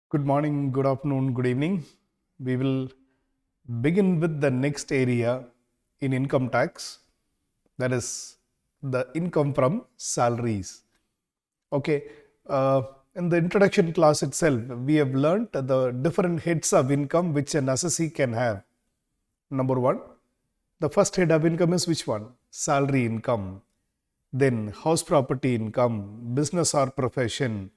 Good morning, good afternoon, good evening. We will begin with the next area in income tax, that is the income from salaries. Okay, uh, in the introduction class itself, we have learnt the different heads of income which an assessee can have. Number one, the first head of income is which one? Salary income. Then house property income, business or profession,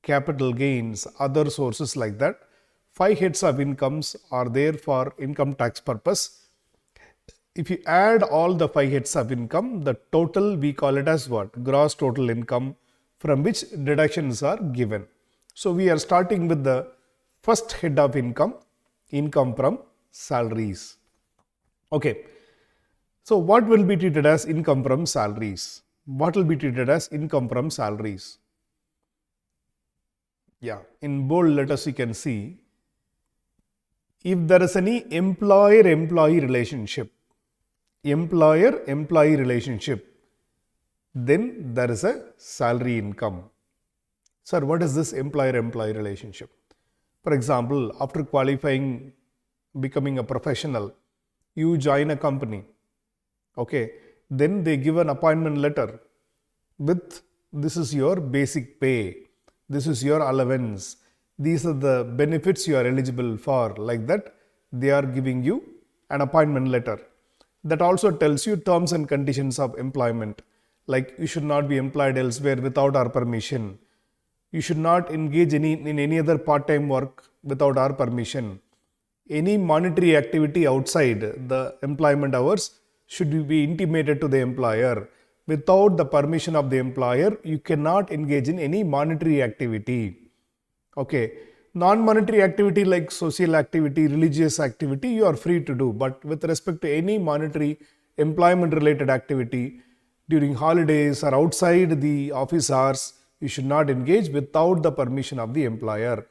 capital gains, other sources like that. Five heads of incomes are there for income tax purpose. If you add all the five heads of income, the total we call it as what? Gross total income, from which deductions are given. So we are starting with the first head of income, income from salaries. Okay. So what will be treated as income from salaries? What will be treated as income from salaries? Yeah, in bold letters you can see, if there is any employer-employee relationship, then there is a salary income. Sir, what is this employer-employee relationship? For example, after qualifying, becoming a professional, you join a company. Okay, then they give an appointment letter with this is your basic pay, this is your allowance, these are the benefits you are eligible for. Like that, they are giving you an appointment letter. That also tells you terms and conditions of employment, like you should not be employed elsewhere without our permission. You should not engage in any other part-time work without our permission. Any monetary activity outside the employment hours should be intimated to the employer. Without the permission of the employer, you cannot engage in any monetary activity. Okay. Non-monetary activity like social activity, religious activity, you are free to do. But with respect to any monetary employment related activity during holidays or outside the office hours, you should not engage without the permission of the employer.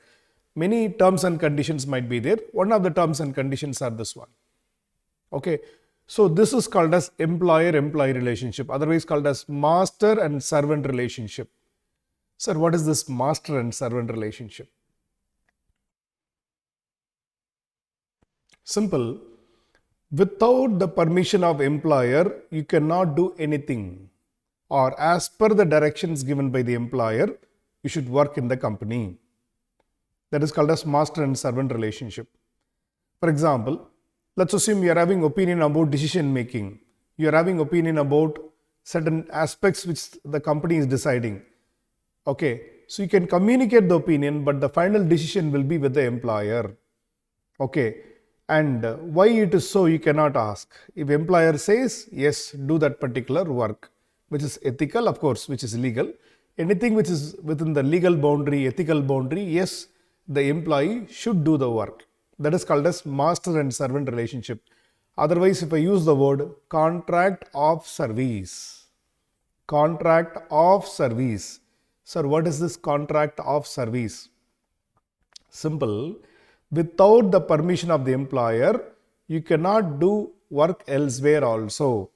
Many terms and conditions might be there. One of the terms and conditions are this one. Okay. So this is called as employer-employee relationship, otherwise called as master and servant relationship. Sir, what is this master and servant relationship? Simple. Without the permission of employer, you cannot do anything. Or as per the directions given by the employer, you should work in the company. That is called as master and servant relationship. For example, let's assume you are having opinion about decision making. You are having opinion about certain aspects which the company is deciding. Okay, so you can communicate the opinion, but the final decision will be with the employer. Okay, and why it is so you cannot ask. If employer says yes, do that particular work, which is ethical, of course, which is legal. Anything which is within the legal boundary, ethical boundary, yes, the employee should do the work. That is called as master and servant relationship. Otherwise, if I use the word contract of service, contract of service. Sir, what is this contract of service? Simple. Without the permission of the employer, you cannot do work elsewhere also.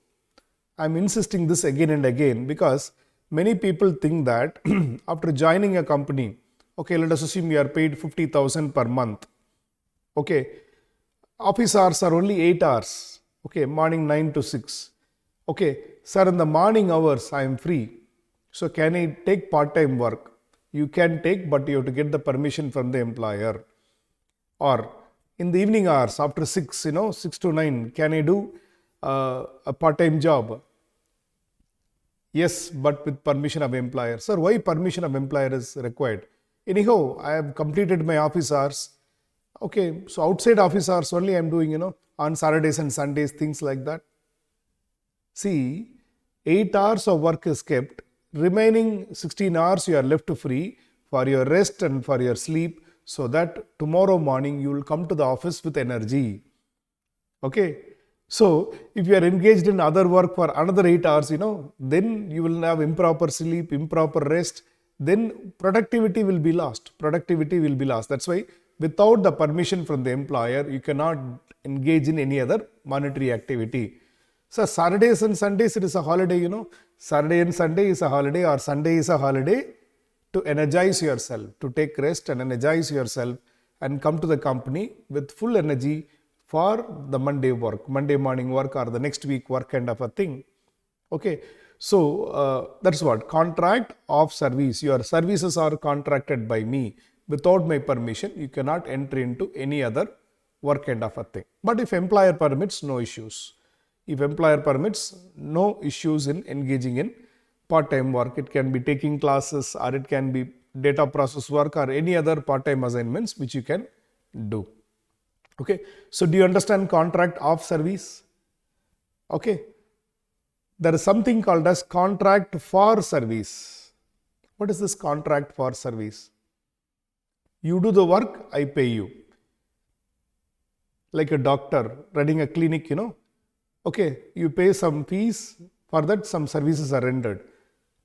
I'm insisting this again and again because many people think that after joining a company, okay, let us assume you are paid 50,000 per month. Okay, office hours are only 8 hours. Okay, morning 9 to 6. Okay, sir, in the morning hours I am free. So can I take part-time work? You can take, but you have to get the permission from the employer. Or in the evening hours after 6, 6 to 9, can I do a part-time job? Yes, but with permission of employer. Sir, why permission of employer is required? Anyhow, I have completed my office hours. Okay, so outside office hours only I am doing, on Saturdays and Sundays, things like that. See, 8 hours of work is kept. Remaining 16 hours you are left free for your rest and for your sleep, so that tomorrow morning you will come to the office with energy. Okay. So if you are engaged in other work for another 8 hours, then you will have improper sleep, improper rest, then productivity will be lost. Productivity will be lost. That's why without the permission from the employer, you cannot engage in any other monetary activity. So Saturdays and Sundays, it is a holiday, Saturday and Sunday is a holiday, or Sunday is a holiday. to energize yourself, to take rest and energize yourself and come to the company with full energy for the Monday work, Monday morning work or the next week work kind of a thing. Okay, so that's what contract of service. Your services are contracted by me. Without my permission, you cannot enter into any other work kind of a thing. But if employer permits, no issues. If employer permits, no issues in engaging in part-time work. It can be taking classes or it can be data process work or any other part-time assignments which you can do. Okay, so do you understand contract of service? Okay, there is something called as contract for service. What is this contract for service? You do the work, I pay you. Like a doctor running a clinic, okay, you pay some fees, for that some services are rendered.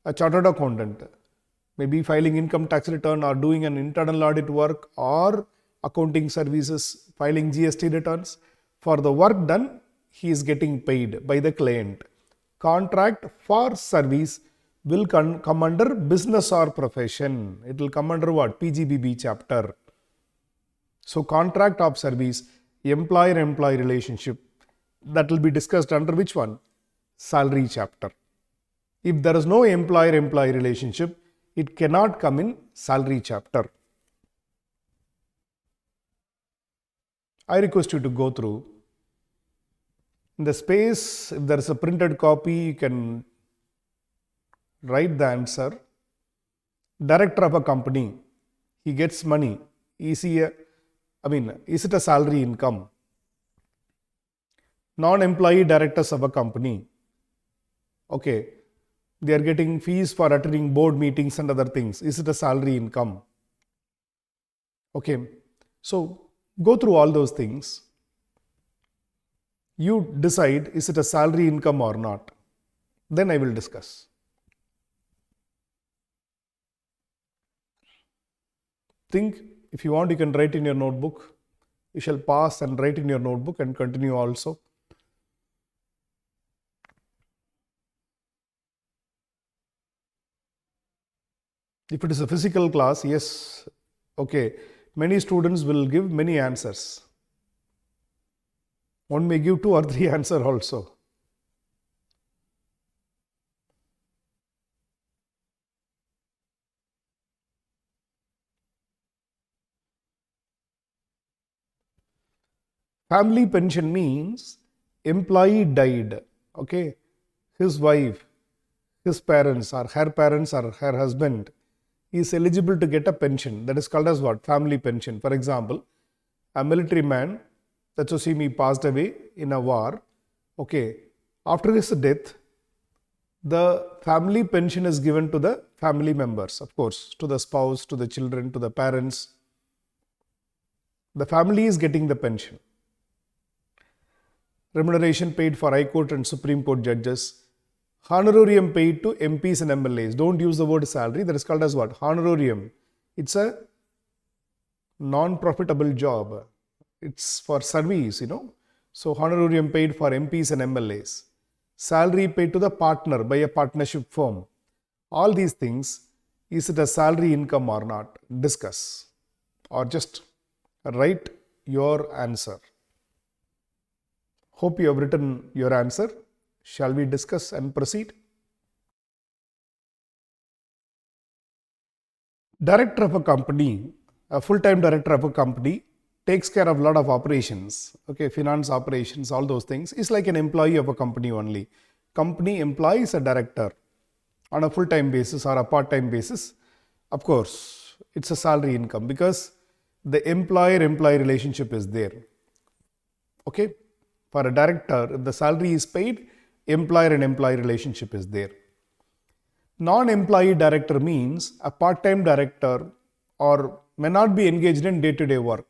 A chartered accountant, maybe filing income tax return or doing an internal audit work or accounting services, filing GST returns. For the work done, he is getting paid by the client. Contract for service will come under business or profession. It will come under what? PGBB chapter. So contract of service, employer-employee relationship, that will be discussed under which one? Salary chapter. If there is no employer-employee relationship, it cannot come in salary chapter. I request you to go through. In the space, if there is a printed copy, you can write the answer. Director of a company, he gets money. Is it a salary income? Non-employee directors of a company, okay, they are getting fees for attending board meetings and other things. Is it a salary income? Okay, so go through all those things. You decide, is it a salary income or not? Then I will discuss. Think, if you want, you can write in your notebook. You shall pause and write in your notebook and continue also. If it is a physical class, yes, okay, many students will give many answers. One may give 2 or 3 answers also. Family pension means employee died, okay, his wife, his parents or her husband is eligible to get a pension. That is called as what? Family pension. For example, a military man, let's assume he passed away in a war. Okay, after his death, the family pension is given to the family members, of course, to the spouse, to the children, to the parents. The family is getting the pension. Remuneration paid for High Court and Supreme Court judges. Honorarium paid to MPs and MLAs. Don't use the word salary. That is called as what? Honorarium. It's a non-profitable job. It's for service, So honorarium paid for MPs and MLAs. Salary paid to the partner by a partnership firm. All these things, is it a salary income or not? Discuss. Or just write your answer. Hope you have written your answer. Shall we discuss and proceed? Director of a company, a full-time director of a company, takes care of a lot of operations, okay, finance operations, all those things. It's like an employee of a company only. Company employs a director on a full-time basis or a part-time basis. Of course, it's a salary income because the employer-employee relationship is there. Okay, for a director, if the salary is paid, employer and employee relationship is there. Non-employee director means a part-time director or may not be engaged in day-to-day work.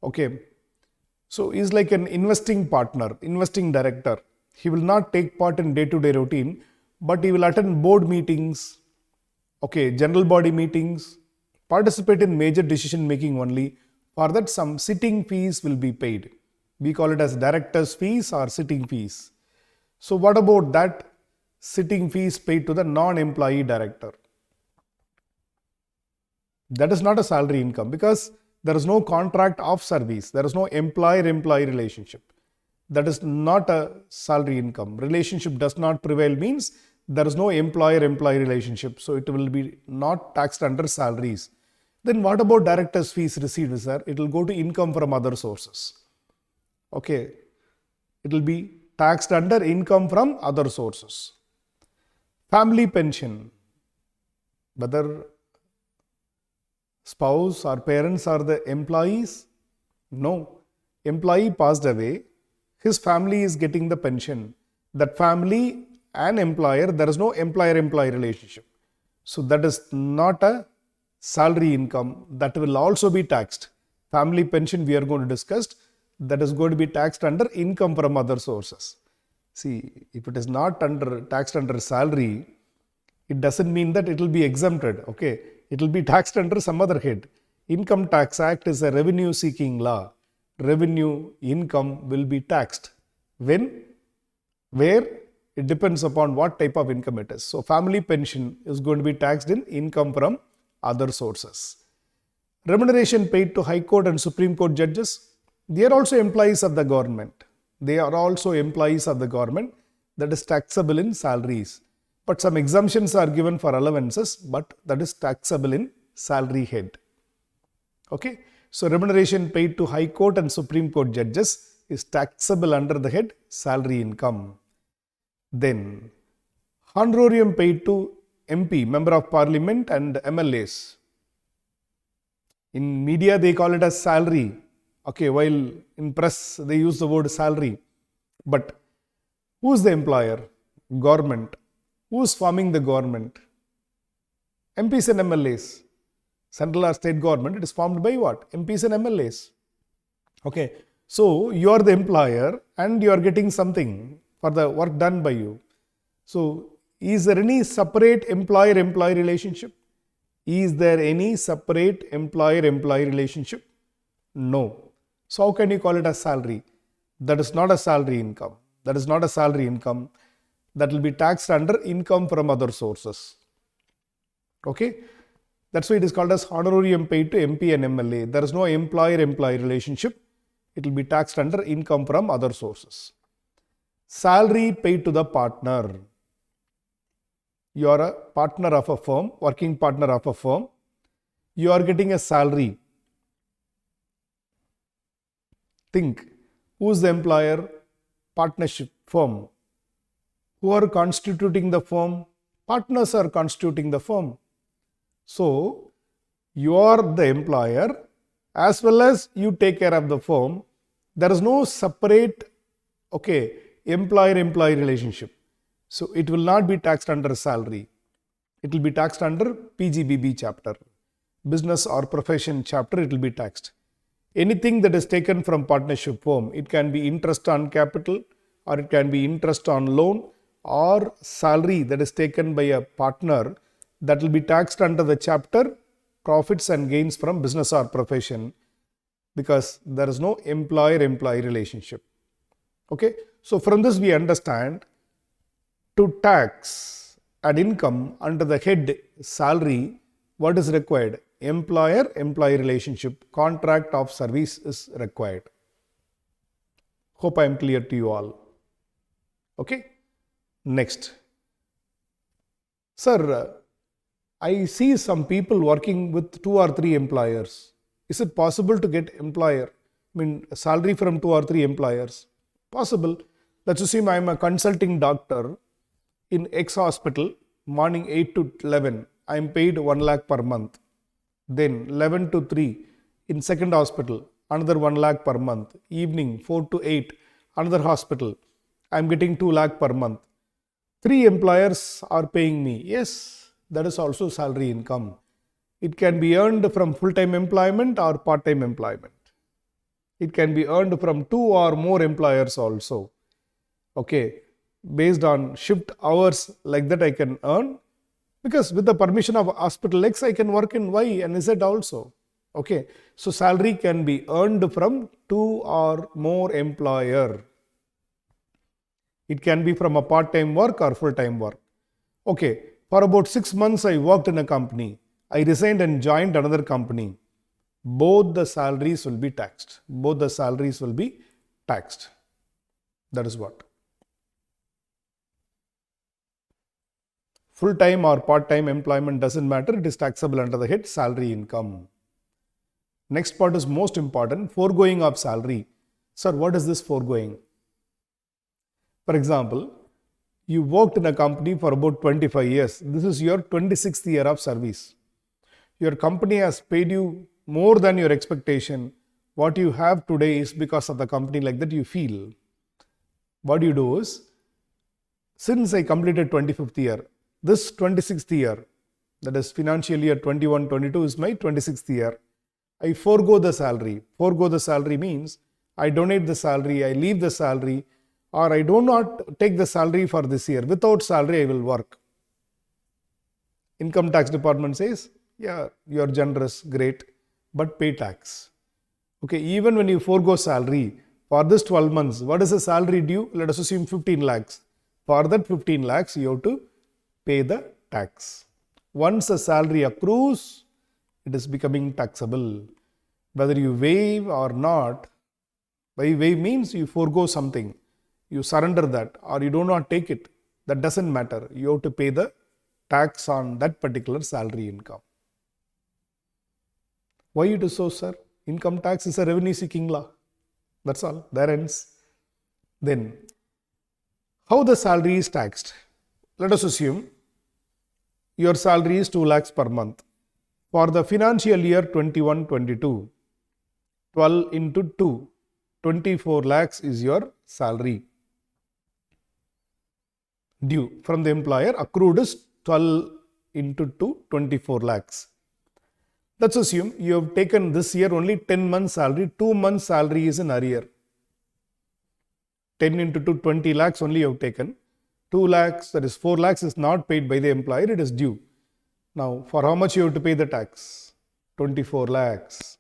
Okay, so he's like an investing partner, investing director. He will not take part in day-to-day routine, but he will attend board meetings, okay, general body meetings, participate in major decision making only. For that, some sitting fees will be paid. We call it as director's fees or sitting fees. So what about that sitting fees paid to the non-employee director? That is not a salary income because there is no contract of service. There is no employer-employee relationship. That is not a salary income. Relationship does not prevail means there is no employer-employee relationship. So it will be not taxed under salaries. Then what about director's fees received, sir? It will go to income from other sources. Okay. It will be taxed under income from other sources. Family pension, whether spouse or parents are the employees? No. Employee passed away, his family is getting the pension. That family and employer, there is no employer-employee relationship. So that is not a salary income. That will also be taxed. Family pension we are going to discuss. That is going to be taxed under income from other sources. See, if it is not taxed under salary, it doesn't mean that it will be exempted. Okay, it will be taxed under some other head. Income Tax Act is a revenue seeking law. Revenue income will be taxed. When? Where? It depends upon what type of income it is. So family pension is going to be taxed in income from other sources. Remuneration paid to High Court and Supreme Court judges, they are also employees of the government. They are also employees of the government, that is taxable in salaries. But some exemptions are given for allowances, but that is taxable in salary head. Okay. So remuneration paid to High Court and Supreme Court judges is taxable under the head salary income. Then honorarium paid to MP, Member of Parliament, and MLAs. In media they call it as salary. Okay, while in press they use the word salary. But who is the employer? Government. Who is forming the government? MPs and MLAs. Central or state government, it is formed by what? MPs and MLAs. Okay, so you are the employer and you are getting something for the work done by you. So is there any separate employer-employee relationship? Is there any separate employer-employee relationship? No. So how can you call it as salary? That is not a salary income. That is not a salary income. That will be taxed under income from other sources. Okay. That's why it is called as honorarium paid to MP and MLA. There is no employer-employee relationship. It will be taxed under income from other sources. Salary paid to the partner. You are a partner of a firm, working partner of a firm. You are getting a salary. Think, who is the employer? Partnership firm. Who are constituting the firm? Partners are constituting the firm. So, you are the employer as well as you take care of the firm. There is no separate, employer-employee relationship. So, it will not be taxed under salary. It will be taxed under PGBB chapter. Business or profession chapter, it will be taxed. Anything that is taken from partnership firm, it can be interest on capital or it can be interest on loan or salary that is taken by a partner, that will be taxed under the chapter profits and gains from business or profession, because there is no employer-employee relationship. Okay. So from this we understand, to tax an income under the head salary, what is required? Employer-employee relationship, contract of service is required. Hope I am clear to you all. Okay. Next. Sir, I see some people working with 2 or 3 employers. Is it possible to get salary from 2 or 3 employers? Possible. Let's assume I am a consulting doctor in X hospital, morning 8 to 11. I am paid 1 lakh per month. Then 11 to 3 in second hospital, another 1 lakh per month. Evening 4 to 8, another hospital. I am getting 2 lakh per month. 3 employers are paying me. Yes, that is also salary income. It can be earned from full-time employment or part-time employment. It can be earned from 2 or more employers also. Okay, based on shift hours, like that I can earn, because with the permission of hospital X, I can work in Y and Z also. Okay, so salary can be earned from 2 or more employer. It can be from a part-time work or full-time work. Okay, for about 6 months I worked in a company. I resigned and joined another company. Both the salaries will be taxed. Both the salaries will be taxed. That is what. Full-time or part-time employment doesn't matter. It is taxable under the head salary income. Next part is most important, foregoing of salary. Sir, what is this foregoing? For example, you worked in a company for about 25 years. This is your 26th year of service. Your company has paid you more than your expectation. What you have today is because of the company, like that you feel. What you do is, since I completed 25th year, this 26th year, that is financial year 21-22 is my 26th year. I forego the salary. Forego the salary means I donate the salary, I leave the salary, or I do not take the salary for this year. Without salary, I will work. Income tax department says, yeah, you are generous, great, but pay tax. Okay, even when you forego salary, for this 12 months, what is the salary due? Let us assume 15 lakhs. For that 15 lakhs, you have to pay the tax. Once the salary accrues, it is becoming taxable. Whether you waive or not, by waive means you forego something, you surrender that, or you do not take it. That doesn't matter. You have to pay the tax on that particular salary income. Why it is so, sir? Income tax is a revenue seeking law. That's all. There ends. Then, how the salary is taxed? Let us assume your salary is 2 lakhs per month. For the financial year 21-22, 12 into 2, 24 lakhs is your salary due from the employer. Accrued is 12 into 2, 24 lakhs. Let's assume you have taken this year only 10 months salary, 2 months salary is in arrear. 10 into 2, 20 lakhs only you have taken. 2 lakhs, that is 4 lakhs is not paid by the employer, it is due. Now, for how much you have to pay the tax? 24 lakhs.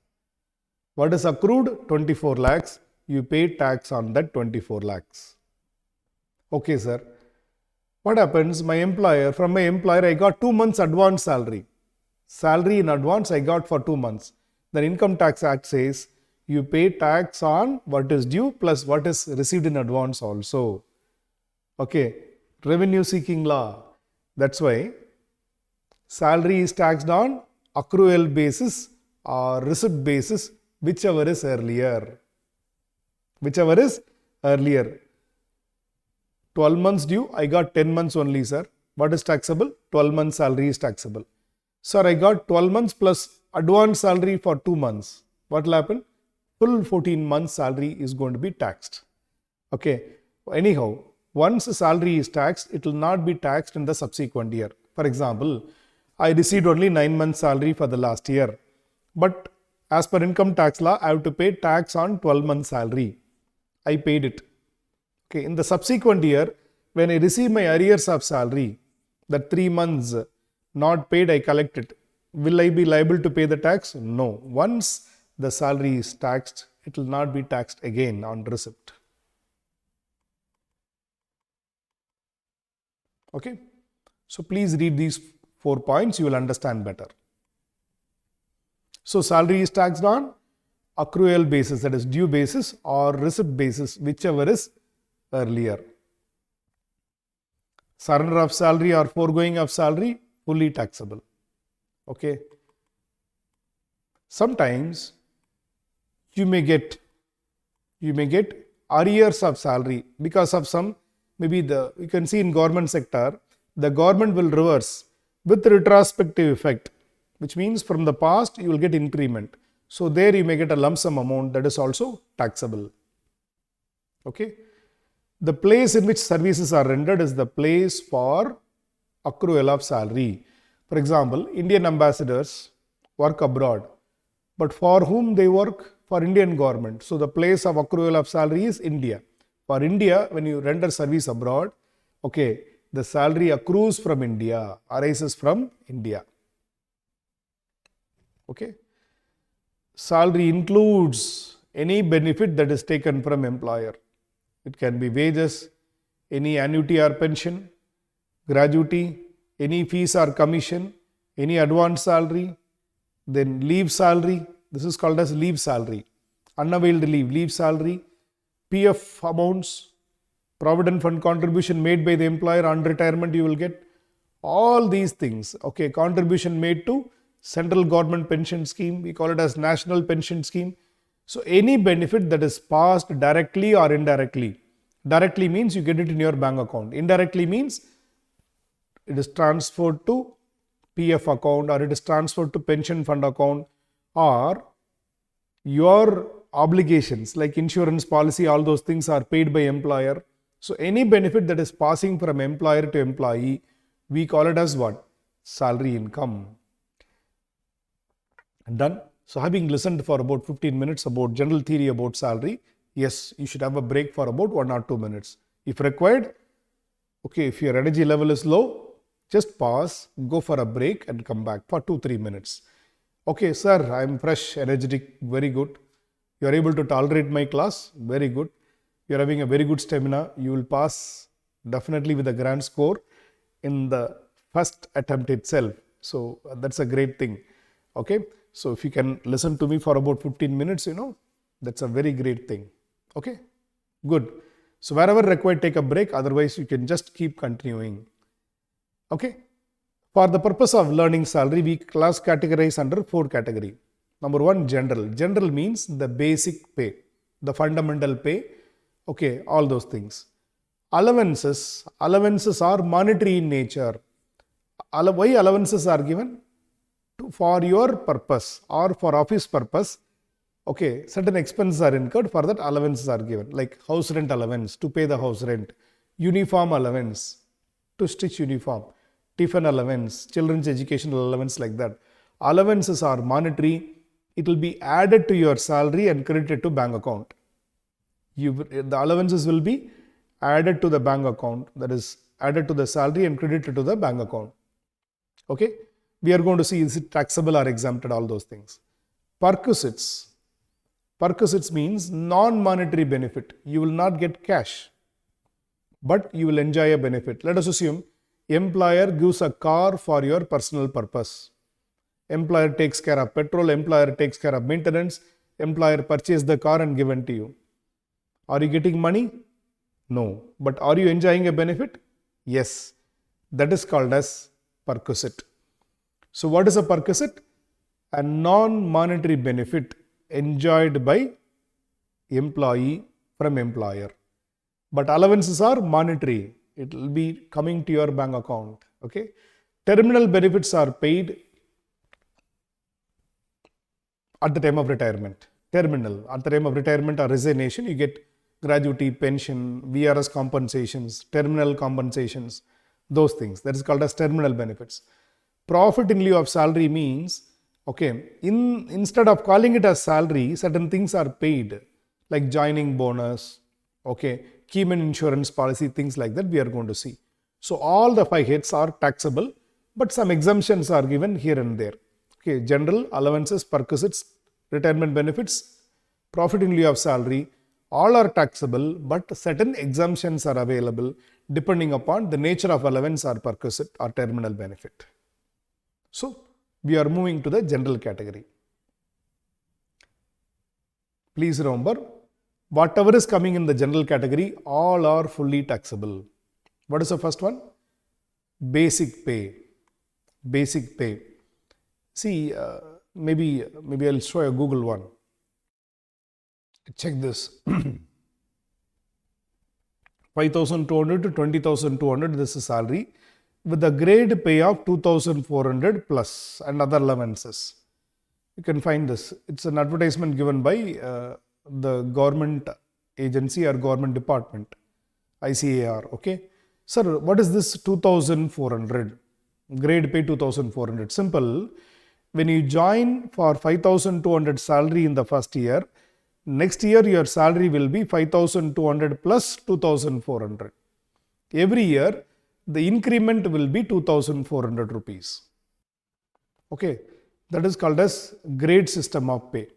What is accrued? 24 lakhs. You pay tax on that 24 lakhs. Okay, sir. What happens? From my employer, I got 2 months advance salary. Salary in advance I got for 2 months. The Income Tax Act says you pay tax on what is due plus what is received in advance also. Okay. Revenue seeking law. That's why salary is taxed on accrual basis or receipt basis, whichever is earlier. Whichever is earlier. 12 months due, I got 10 months only, sir. What is taxable? 12 months salary is taxable. Sir, I got 12 months plus advance salary for 2 months. What will happen? Full 14 months salary is going to be taxed. Okay. Anyhow, once the salary is taxed, it will not be taxed in the subsequent year. For example, I received only 9 months salary for the last year. But as per income tax law, I have to pay tax on 12 months salary. I paid it. Okay. In the subsequent year, when I receive my arrears of salary, that 3 months not paid, I collect it. Will I be liable to pay the tax? No. Once the salary is taxed, it will not be taxed again on receipt. Okay. So please read these 4 points, you will understand better. So salary is taxed on accrual basis, that is due basis, or receipt basis, whichever is earlier. Surrender of salary or foregoing of salary, fully taxable. Okay. Sometimes you may get arrears of salary because of some, maybe you can see in government sector, the government will reverse with retrospective effect, which means from the past you will get increment. So there you may get a lump sum amount that is also taxable. Okay. The place in which services are rendered is the place for accrual of salary. For example, Indian ambassadors work abroad, but for whom they work? For Indian government. So the place of accrual of salary is India. For India, when you render service abroad, okay, the salary accrues from India, arises from India. Okay. Salary includes any benefit that is taken from employer. It can be wages, any annuity or pension, gratuity, any fees or commission, Any advance salary, then leave salary. This is called as leave salary. Unavailed leave, leave salary, PF amounts, provident fund contribution made by the employer on retirement, you will get all these things. Okay, contribution made to central government pension scheme, we call it as national pension scheme. So any benefit that is passed directly or indirectly. Directly means you get it in your bank account. Indirectly means it is transferred to PF account, or it is transferred to pension fund account, or your obligations like insurance policy, all those things are paid by employer. So any benefit that is passing from employer to employee, we call it as what? Salary income. Done. So having listened for about 15 minutes about general theory about salary, yes, you should have a break for about 1 or 2 minutes. If required, okay, if your energy level is low, just pause, go for a break and come back for 2-3 minutes. Okay, sir, I am fresh, energetic, very good. You are able to tolerate my class, very good. You are having a very good stamina. You will pass definitely with a grand score in the first attempt itself. So that's a great thing. Okay, so if you can listen to me for about 15 minutes, that's a very great thing. Okay, good. So wherever required, take a break. Otherwise, you can just keep continuing. Okay. For the purpose of learning salary, we class categorize under 4 categories. Number 1, general. General means the basic pay, the fundamental pay. Okay, all those things. Allowances are monetary in nature. Why allowances are given? For your purpose or for office purpose. Okay, certain expenses are incurred, for that allowances are given, like house rent allowance to pay the house rent, uniform allowance to stitch uniform, tiffin allowance, children's educational allowance, like that. Allowances are monetary. It will be added to your salary and credited to bank account. The allowances will be added to the bank account, that is added to the salary and credited to the bank account. Okay, we are going to see is it taxable or exempted, all those things. Perquisites. Perquisites means non-monetary benefit. You will not get cash, but you will enjoy a benefit. Let us assume employer gives a car for your personal purpose. Employer takes care of petrol, employer takes care of maintenance, employer purchased the car and given to you. Are you getting money? No. But are you enjoying a benefit? Yes. That is called as perquisite. So what is a perquisite? A non-monetary benefit enjoyed by employee from employer. But allowances are monetary. It will be coming to your bank account. Okay. Terminal benefits are paid at the time of retirement. Terminal, at the time of retirement or resignation, you get gratuity, pension, VRS compensations, terminal compensations, those things. That is called as terminal benefits. Profit in lieu of salary means, okay, instead of calling it as salary, certain things are paid, like joining bonus, okay, Keyman insurance policy, things like that we are going to see. So all the 5 heads are taxable, but some exemptions are given here and there. Okay, general, allowances, perquisites, retirement benefits, profit in lieu of salary, all are taxable, but certain exemptions are available depending upon the nature of allowance or perquisite or terminal benefit. So we are moving to the general category. Please remember, whatever is coming in the general category, all are fully taxable. What is the first one? Basic pay. Basic pay. See, maybe I'll show you a Google one. Check this. 5,200 to 20,200, this is salary, with a grade pay of 2,400 plus and other allowances. You can find this. It's an advertisement given by the government agency or government department, ICAR. Okay. Sir, what is this 2,400? Grade pay 2,400. Simple. When you join for 5,200 salary in the first year, next year your salary will be 5,200 plus 2,400. Every year the increment will be 2,400 rupees. Okay, that is called as grade system of pay.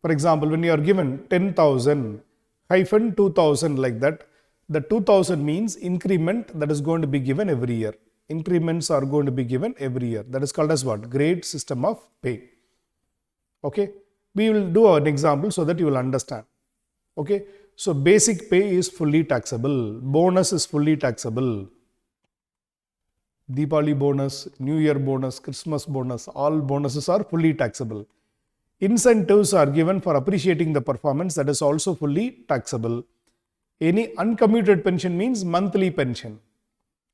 For example, when you are given 10,000 hyphen 2,000 like that, the 2,000 means increment that is going to be given every year. increments are going to be given every year. That is called as what? Grade system of pay. Okay, we will do an example so that you will understand. Okay, so basic pay is fully taxable, bonus is fully taxable, Deepavali bonus, New Year bonus, Christmas bonus, all bonuses are fully taxable. Incentives are given for appreciating the performance, that is also fully taxable. Any uncommuted pension means monthly pension.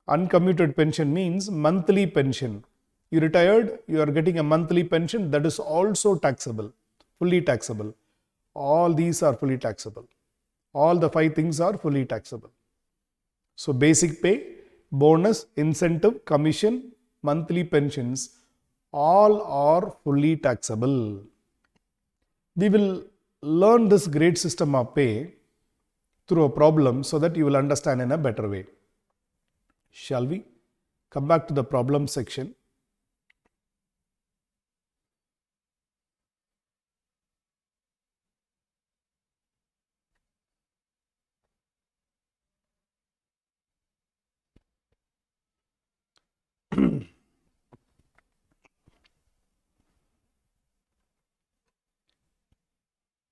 Uncommuted pension means monthly pension. You retired, you are getting a monthly pension, that is also taxable, fully taxable. All these are fully taxable. All the 5 things are fully taxable. So basic pay, bonus, incentive, commission, monthly pensions, all are fully taxable. We will learn this grade system of pay through a problem so that you will understand in a better way. Shall we come back to the problem section?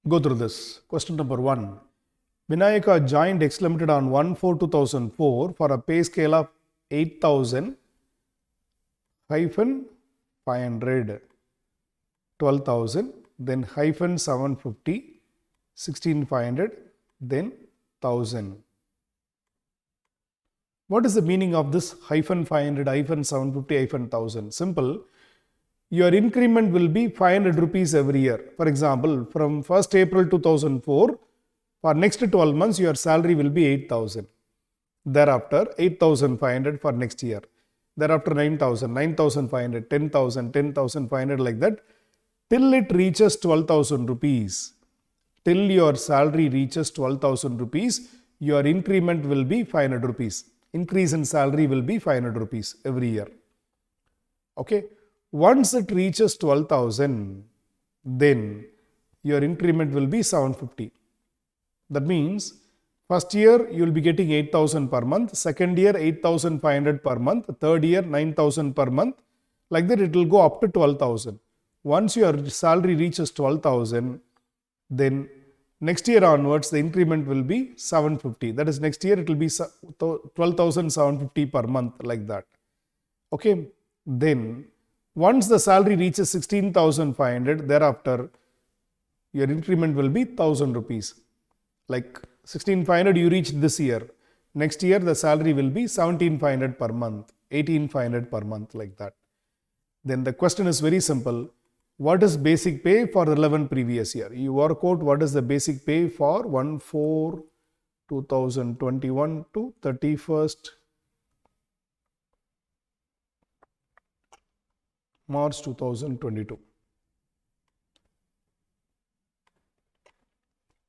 Go through this. Question number 1. Vinayaka joined X Limited on 1/4/2004 for a pay scale of 8,000 hyphen 500, 12,000, then hyphen 750, 16,500, then 1,000. What is the meaning of this hyphen 500, hyphen 750, hyphen 1,000? Simple. Your increment will be 500 rupees every year. For example, from 1st April 2004, for next 12 months, your salary will be 8,000. Thereafter, 8,500 for next year. Thereafter, 9,000, 9,500, 10,000, 10,500 like that, till it reaches 12,000 rupees. Till your salary reaches 12,000 rupees, your increment will be 500 rupees. Increase in salary will be 500 rupees every year. Okay. Once it reaches 12,000, then your increment will be 750. That means first year you will be getting 8,000 per month, second year 8,500 per month, third year 9,000 per month. Like that it will go up to 12,000. Once your salary reaches 12,000, then next year onwards the increment will be 750. That is, next year it will be 12,750 per month, like that. Okay. Then once the salary reaches 16,500, thereafter your increment will be 1,000 rupees. Like 16,500 you reached this year. Next year the salary will be 17,500 per month, 18,500 per month, like that. Then the question is very simple. What is basic pay for the 11 previous year? You work out what is the basic pay for 1/4/2021 to 31st March 2022.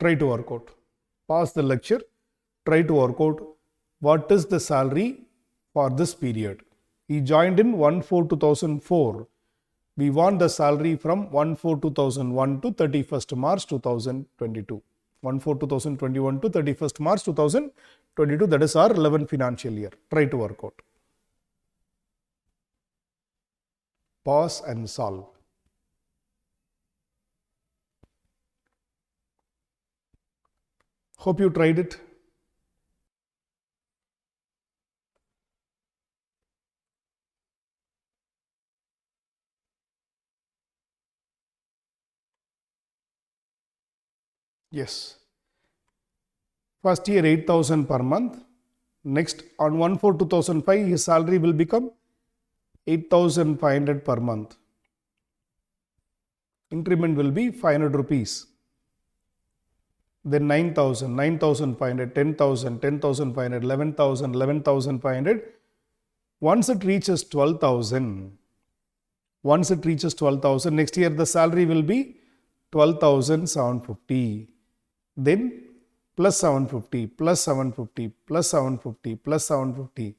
Try to work out. Pause the lecture. Try to work out what is the salary for this period. He joined in 1/4/2004. We want the salary from 1/4/2001 to 31st March 2022. 1/4/2021 to 31st March 2022. That is our 11th financial year. Try to work out. Pause and solve. Hope you tried it. Yes. First year 8,000 per month. Next, on 1/4/2005, his salary will become 8,500 per month. Increment will be 500 rupees. Then 9,000, 9,500, 10,000, 10,500, 11,000, 11,500. Once it reaches 12,000, next year the salary will be 12,750. Then plus 750, plus 750, plus 750, plus 750.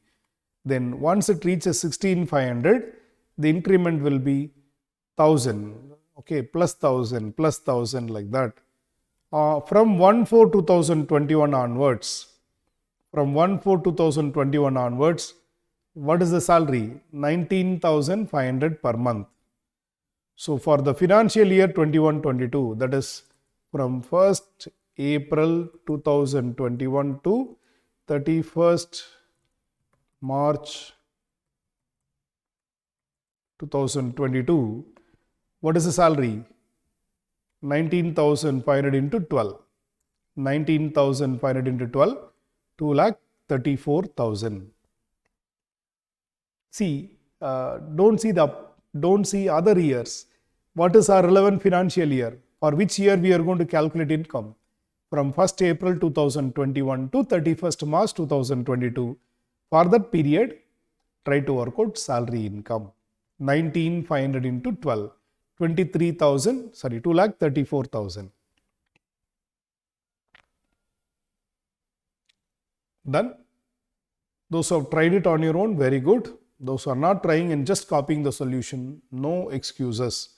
Then once it reaches 16,500, the increment will be 1,000. Okay, plus 1,000, plus 1,000, like that. From 1/4/2021 onwards, What is the salary? 19,500 per month. So for the financial year 21-22, that is from 1st April 2021 to 31st March 2022, what is the salary? 19,500 into 12. 19,500 into 12, 2,34,000. See, don't see other years. What is our relevant financial year? For which year we are going to calculate income? From 1st April 2021 to 31st March 2022. For that period, try to work out salary income. 19,500 into 12, 23,000, sorry, 2,34,000. Done? Those who have tried it on your own, very good. Those who are not trying and just copying the solution, no excuses.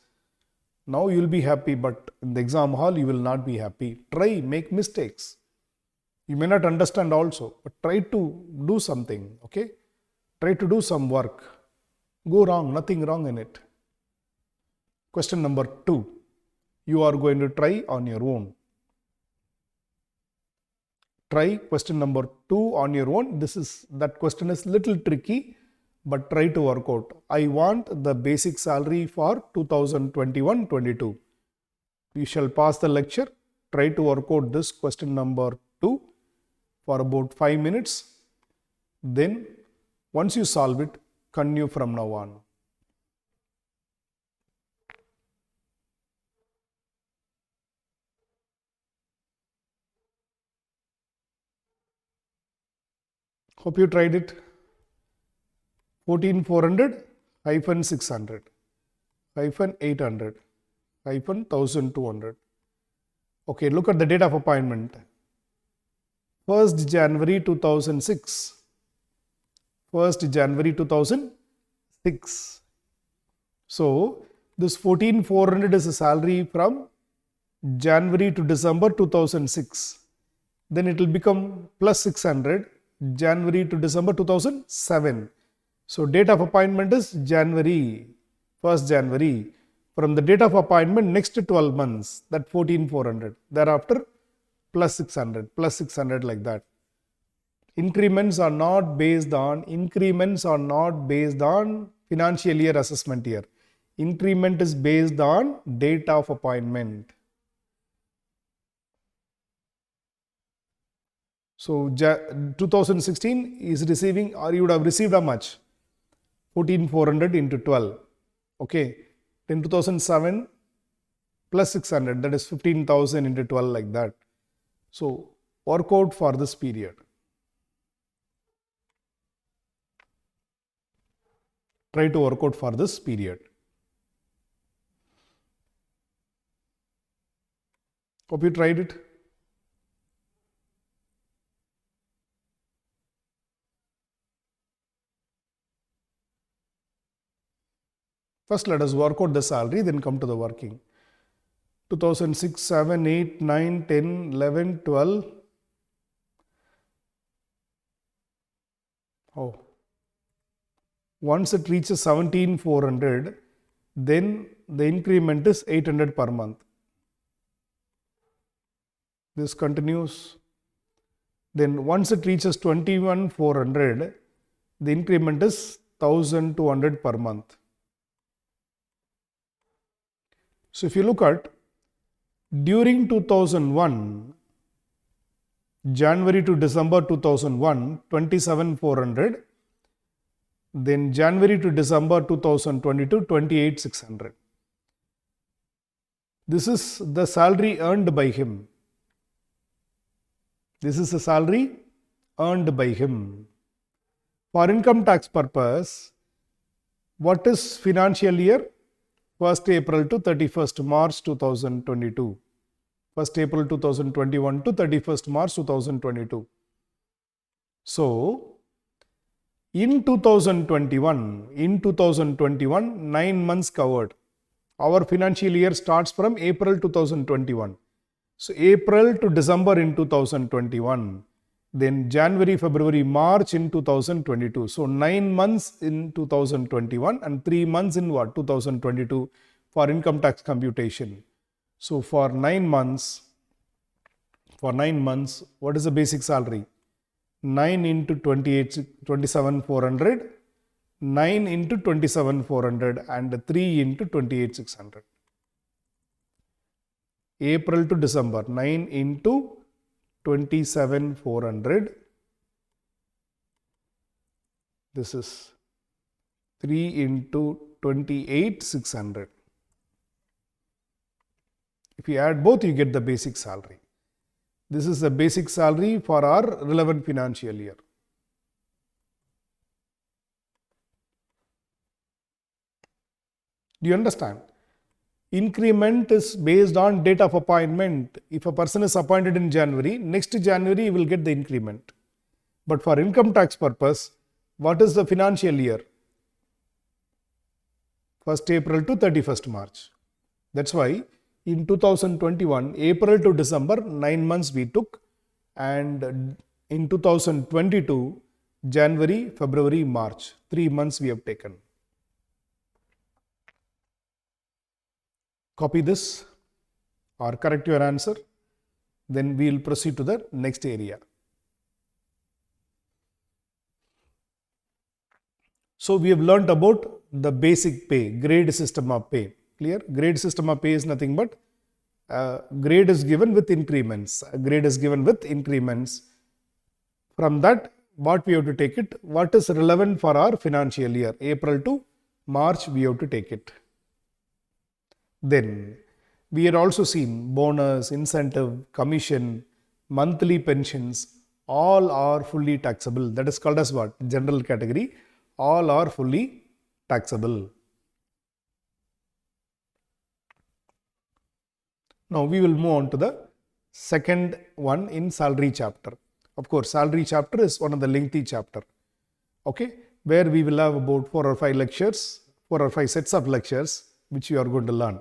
Now you will be happy, but in the exam hall you will not be happy. Try, make mistakes. You may not understand also, but try to do something, okay? Try to do some work. Go wrong, nothing wrong in it. Question number 2. You are going to try on your own. Try question number 2 on your own. That question is little tricky, but try to work out. I want the basic salary for 2021-22. You shall pause the lecture. Try to work out this question number 2 for about 5 minutes. Then once you solve it, continue from now on. Hope you tried it. 14,400 hyphen 600 hyphen 800 hyphen 1,200. Okay, look at the date of appointment. 1st January 2006. 1st January 2006. So this 14,400 is a salary from January to December 2006. Then it will become plus 600 January to December 2007. So date of appointment is January, 1st January. From the date of appointment, next 12 months, that 14,400. Thereafter, plus 600 like that. Increments are not based on financial year assessment year. Increment is based on date of appointment. So 2016 is receiving, or you would have received how much? 14,400 into 12. Okay. Then 2007 plus 600, that is 15,000 into 12 like that. So work out for this period. Try to work out for this period. Hope you tried it. First, let us work out the salary, then come to the working. 2006, 7, 8, 9, 10, 11, 12. Oh. Once it reaches 17,400, then the increment is 800 per month. This continues. Then once it reaches 21,400, the increment is 1,200 per month. So if you look at during 2001, January to December 2001, 27,400. Then January to December 2022, 28,600. This is the salary earned by him. This is the salary earned by him. For income tax purpose, what is financial year? 1st April to 31st March 2022. 1st April 2021 to 31st March 2022. So, in 2021, 9 months covered. Our financial year starts from April 2021. So, April to December in 2021. then January, February, March in 2022. So 9 months in 2021 and 3 months in what? 2022 for income tax computation. So for 9 months, what is the basic salary? 9 into 27,400, 9 into 27,400 and 3 into 28,600. April to December, 9 into 27,400. This is 3 into 28,600. If you add both, you get the basic salary. This is the basic salary for our relevant financial year. Do you understand? Increment is based on date of appointment. If a person is appointed in January, next January he will get the increment. But for income tax purpose, what is the financial year? 1st April to 31st March. That's why in 2021, April to December, 9 months we took, and in 2022, January, February, March, 3 months we have taken. Copy this or correct your answer. Then we will proceed to the next area. So we have learnt about the basic pay, grade system of pay. Clear? Grade system of pay is nothing but grade is given with increments. Grade is given with increments. From that, what we have to take it? What is relevant for our financial year? April to March, we have to take it. Then we had also seen bonus, incentive, commission, monthly pensions, all are fully taxable. That is called as what? General category. All are fully taxable. Now we will move on to the second one in salary chapter. Of course, salary chapter is one of the lengthy chapter. Okay, where we will have about 4 or 5 lectures, 4 or 5 sets of lectures which you are going to learn.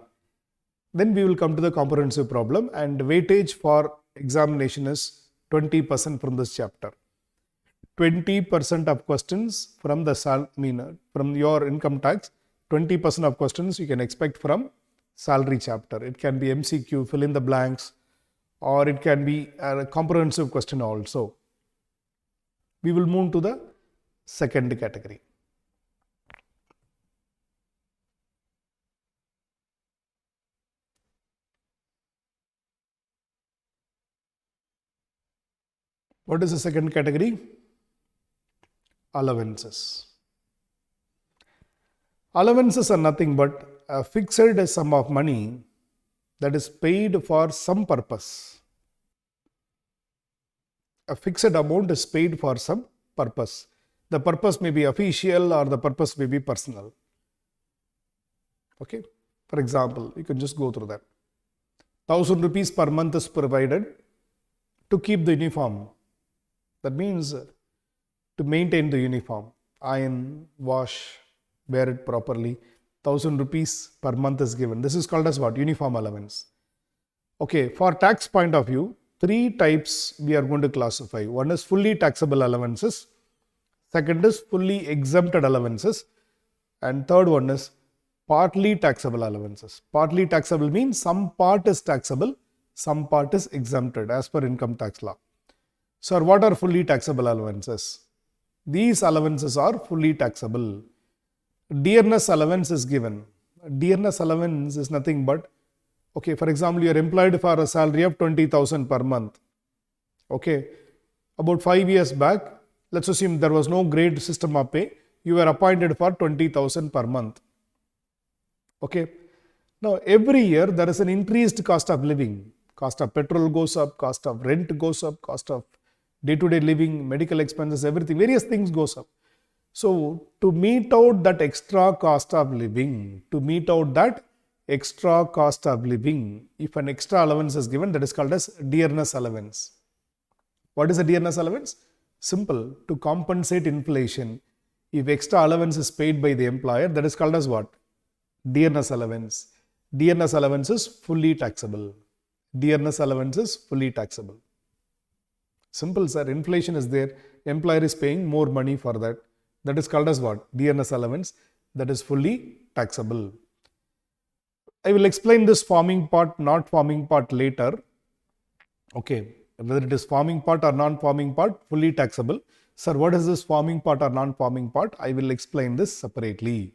Then we will come to the comprehensive problem, and weightage for examination is 20% from this chapter. 20% of questions from the from your income tax, 20% of questions you can expect from salary chapter. It can be MCQ, fill in the blanks, or it can be a comprehensive question also. We will move to the second category. What is the second category? Allowances. Allowances are nothing but a fixed sum of money that is paid for some purpose. A fixed amount is paid for some purpose. The purpose may be official or the purpose may be personal. Okay. For example, you can just go through that. 1,000 rupees per month is provided to keep the uniform. That means to maintain the uniform, iron, wash, wear it properly. 1,000 rupees per month is given. This is called as what? Uniform allowance. Okay, for tax point of view, 3 types we are going to classify. One is fully taxable allowances. Second is fully exempted allowances. And third one is partly taxable allowances. Partly taxable means some part is taxable, some part is exempted as per income tax law. So what are fully taxable allowances? These allowances are fully taxable. Dearness allowance is given. Dearness allowance is nothing but, okay, for example, you are employed for a salary of 20,000 per month. Okay, about 5 years back, let's assume there was no grade system of pay. You were appointed for 20,000 per month. Okay, now every year there is an increased cost of living. Cost of petrol goes up, cost of rent goes up, cost of day-to-day living, medical expenses, everything, various things goes up. So to meet out that extra cost of living, if an extra allowance is given, that is called as dearness allowance. What is a dearness allowance? Simple, to compensate inflation. If extra allowance is paid by the employer, that is called as what? Dearness allowance. Dearness allowance is fully taxable. Dearness allowance is fully taxable. Simple, sir. Inflation is there. Employer is paying more money for that. That is called as what? dearness allowance. That is fully taxable. I will explain this forming part, not forming part later. Okay, whether it is forming part or non-forming part, fully taxable. Sir, what is this forming part or non-forming part? I will explain this separately.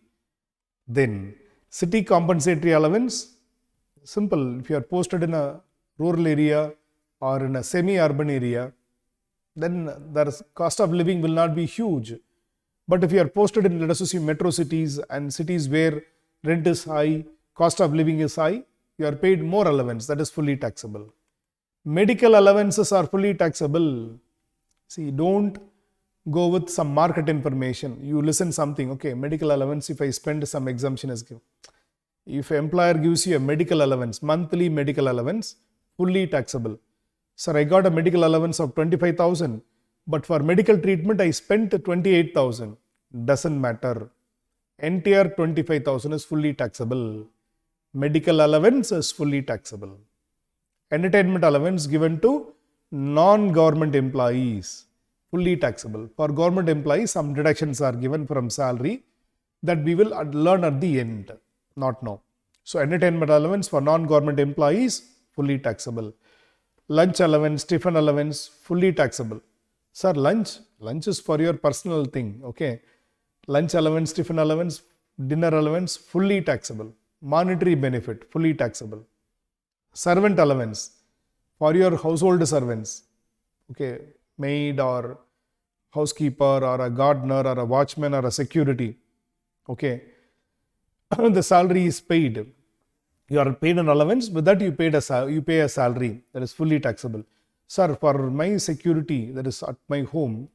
Then, city compensatory allowance. Simple. If you are posted in a rural area or in a semi-urban area, then the cost of living will not be huge. But if you are posted in, let us assume, metro cities and cities where rent is high, cost of living is high, you are paid more allowance. That is fully taxable. Medical allowances are fully taxable. See, don't go with some market information. You listen something, okay, medical allowance, if I spend, some exemption is given. If employer gives you a medical allowance, monthly medical allowance, fully taxable. Sir, I got a medical allowance of 25,000, but for medical treatment I spent 28,000. Doesn't matter. Entire 25,000 is fully taxable. Medical allowance is fully taxable. Entertainment allowance given to non-government employees, fully taxable. For government employees, some deductions are given from salary that we will learn at the end, not now. So, entertainment allowance for non-government employees, fully taxable. Lunch allowance, tiffin allowance, fully taxable. Sir, lunch is for your personal thing, okay. Lunch allowance, tiffin allowance, dinner allowance, fully taxable. Monetary benefit, fully taxable. Servant allowance for your household servants, okay, maid or housekeeper or a gardener or a watchman or a security, okay. The salary is paid. You are paid an allowance, with that you pay a salary, that is fully taxable. Sir, for my security, that is at my home,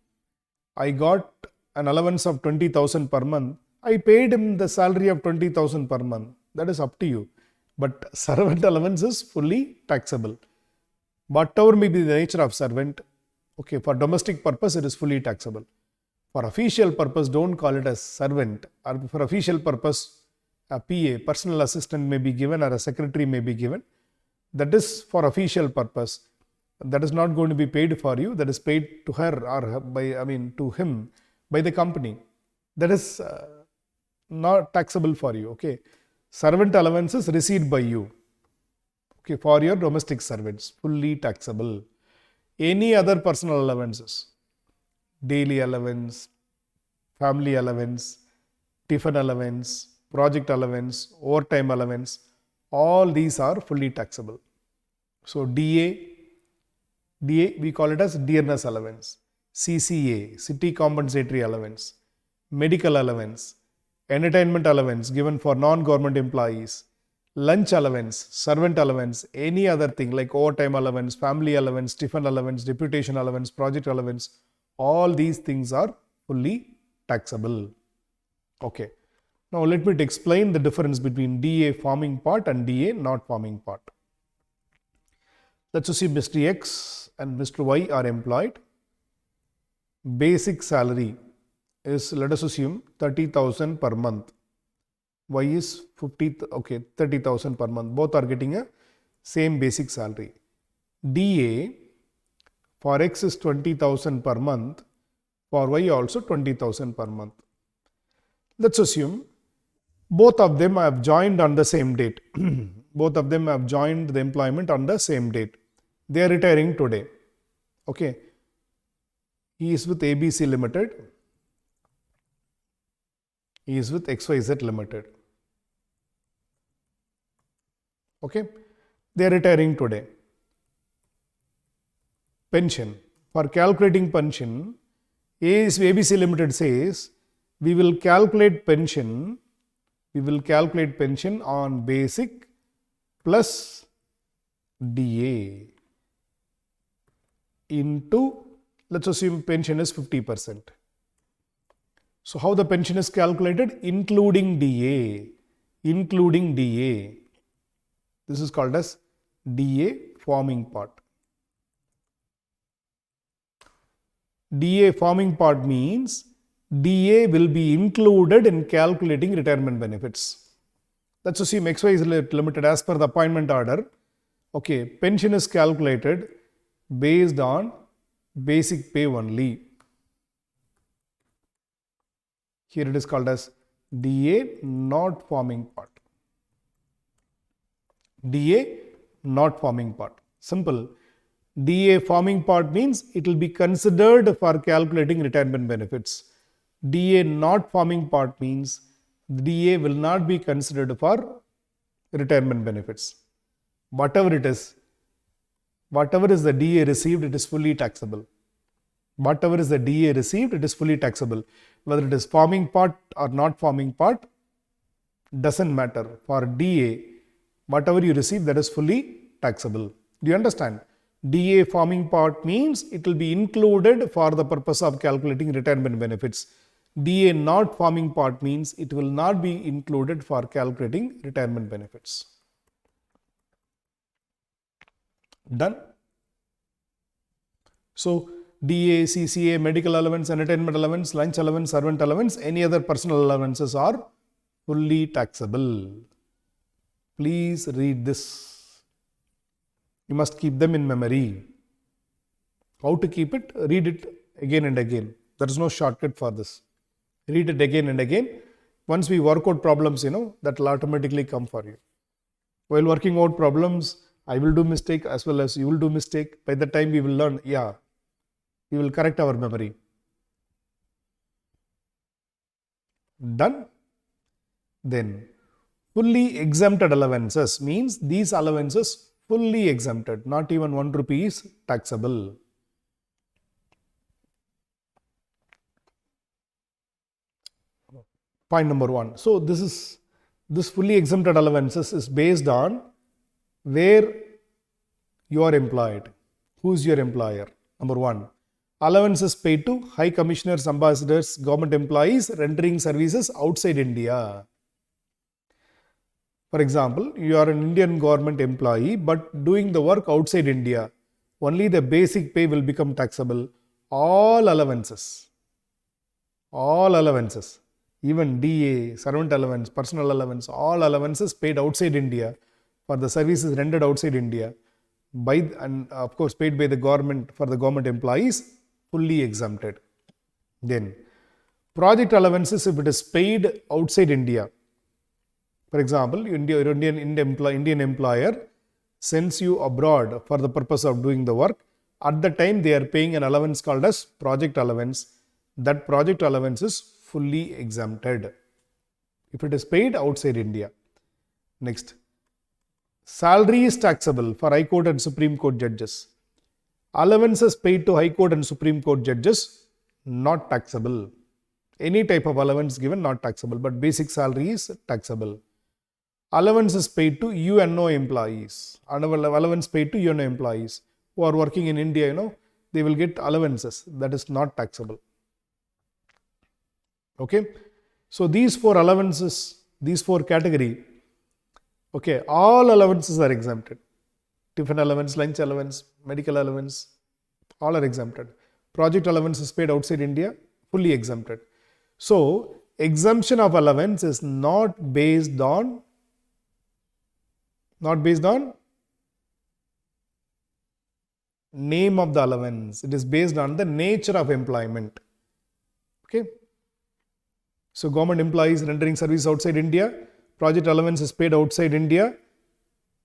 I got an allowance of 20,000 per month. I paid him the salary of 20,000 per month. That is up to you. But servant allowance is fully taxable. Whatever may be the nature of servant, okay, for domestic purpose it is fully taxable. For official purpose, don't call it as servant. Or for official purpose, a PA, personal assistant may be given, or a secretary may be given. That is for official purpose. That is not going to be paid for you. That is paid to her or to him by the company. That is not taxable for you. Okay. Servant allowances received by you. Okay, for your domestic servants, fully taxable. Any other personal allowances, daily allowance, family allowance, tiffin allowance, project allowance, overtime allowance, all these are fully taxable. So DA we call it as dearness allowance, CCA, city compensatory allowance, medical allowance, entertainment allowance given for non-government employees, lunch allowance, servant allowance, any other thing like overtime allowance, family allowance, tiffin allowance, deputation allowance, project allowance, all these things are fully taxable. Okay. Now let me explain the difference between DA forming part and DA not forming part. Let's see, Mr. X and Mr. Y are employed. Basic salary is, let us assume, 30,000 per month. Y is 30,000 per month. Both are getting a same basic salary. DA for X is 20,000 per month. For Y also 20,000 per month. Let's assume both of them have joined on the same date. Both of them have joined the employment on the same date. They are retiring today. Okay. He is with ABC Limited. He is with XYZ Limited. Okay. They are retiring today. Pension. For calculating pension, ABC Limited says we will calculate pension on basic plus DA into, let's assume pension is 50%. So how the pension is calculated? Including DA. This is called as DA forming part. DA forming part means DA will be included in calculating retirement benefits. Let's assume XYZ Limited, as per the appointment order, okay, pension is calculated based on basic pay only. Here it is called as DA not forming part. DA not forming part. Simple. DA forming part means it will be considered for calculating retirement benefits. DA not forming part means DA will not be considered for retirement benefits. Whatever it is, whatever is the DA received, it is fully taxable. Whatever is the DA received, it is fully taxable. Whether it is forming part or not forming part, doesn't matter. For DA, whatever you receive, that is fully taxable. Do you understand? DA forming part means it will be included for the purpose of calculating retirement benefits. DA not forming part means it will not be included for calculating retirement benefits. Done? So, DA, CCA, medical allowance, entertainment allowance, lunch allowance, servant allowance, any other personal allowances are fully taxable. Please read this. You must keep them in memory. How to keep it? Read it again and again. There is no shortcut for this. Read it again and again. Once we work out problems, that will automatically come for you. While working out problems, I will do mistake as well as you will do mistake. By the time we will learn, we will correct our memory. Done? Then, fully exempted allowances means these allowances fully exempted, not even 1 rupee is taxable. Point number 1. So, this fully exempted allowances is based on where you are employed. Who is your employer? Number 1. Allowances paid to high commissioners, ambassadors, government employees rendering services outside India. For example, you are an Indian government employee but doing the work outside India. Only the basic pay will become taxable. All allowances, even DA, servant allowance, personal allowance, all allowances paid outside India for the services rendered outside India and of course paid by the government for the government employees, fully exempted. Then, project allowances if it is paid outside India. For example, Indian employer sends you abroad for the purpose of doing the work. At the time, they are paying an allowance called as project allowance. That project allowance is fully exempted if it is paid outside India. Next, salary is taxable for High Court and Supreme Court judges. Allowances paid to High Court and Supreme Court judges, not taxable. Any type of allowance given, not taxable, but basic salary is taxable. Allowances paid to UNO employees, allowance paid to UNO employees who are working in India, they will get allowances, that is not taxable. Okay, so these 4 allowances, these 4 category, okay, all allowances are exempted. Tiffin allowance, lunch allowance, medical allowance, all are exempted. Project allowance is paid outside India, fully exempted. So, exemption of allowance is not based on name of the allowance. It is based on the nature of employment. Okay. So, government employees rendering service outside India, project allowance is paid outside India,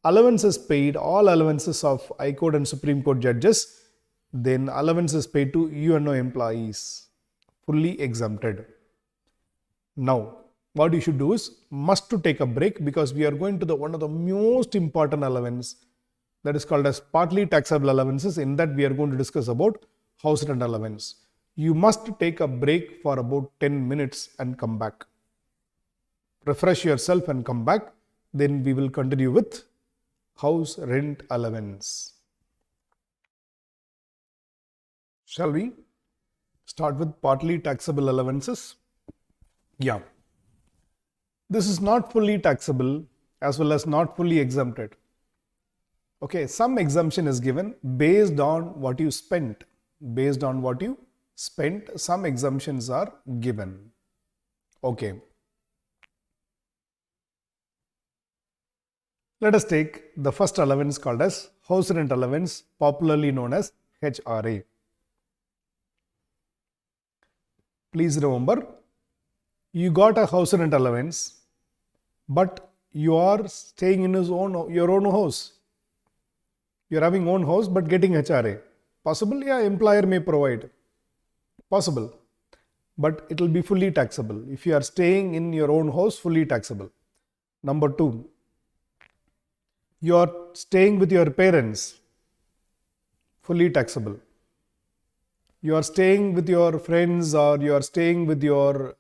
allowances paid, all allowances of High Court and Supreme Court judges, then allowances paid to UNO employees, fully exempted. Now, what you should do is must to take a break because we are going to one of the most important allowance that is called as partly taxable allowances. In that we are going to discuss about house rent allowance. You must take a break for about 10 minutes and come back. Refresh yourself and come back. Then we will continue with house rent allowance. Shall we start with partly taxable allowances? Yeah. This is not fully taxable as well as not fully exempted. Okay, some exemption is given based on what you spent. Based on what you spent, some exemptions are given. Okay. Let us take the first allowance called as house rent allowance, popularly known as HRA. Please remember, you got a house rent allowance, but you are staying in your own house. You are having own house but getting HRA. Possible? Yeah, employer may provide. Possible. But it will be fully taxable. If you are staying in your own house, fully taxable. Number 2, you are staying with your parents, fully taxable. You are staying with your friends or you are staying with your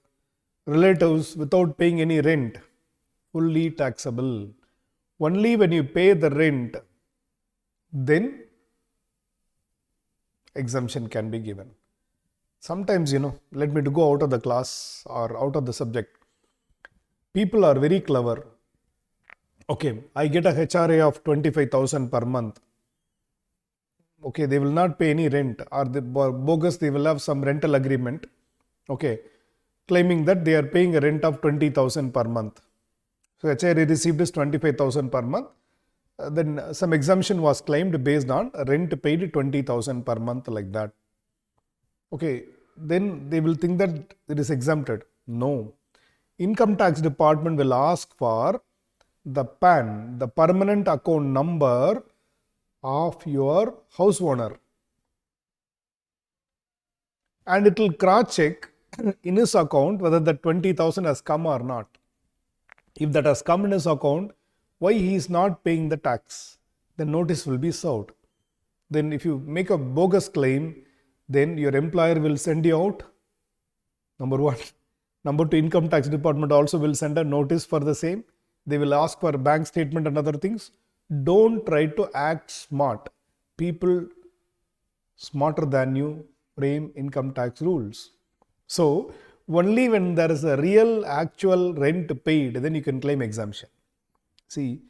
relatives without paying any rent, fully taxable. Only when you pay the rent, then exemption can be given. Sometimes, let me to go out of the class or out of the subject. People are very clever. Okay, I get a HRA of 25,000 per month. Okay, they will not pay any rent, or the bogus, they will have some rental agreement. Okay, claiming that they are paying a rent of 20,000 per month. So HRA received is 25,000 per month. Then some exemption was claimed based on rent paid 20,000 per month, like that. Okay, then they will think that it is exempted. No. Income tax department will ask for the PAN, the permanent account number of your house owner, and it will cross check in his account whether the 20,000 has come or not. If that has come in his account, why he is not paying the tax? The notice will be served. Then if you make a bogus claim, then your employer will send you out. Number 1. Number 2, income tax department also will send a notice for the same. They will ask for bank statement and other things. Don't try to act smart. People smarter than you frame income tax rules. So only when there is a real actual rent paid, then you can claim exemption. See,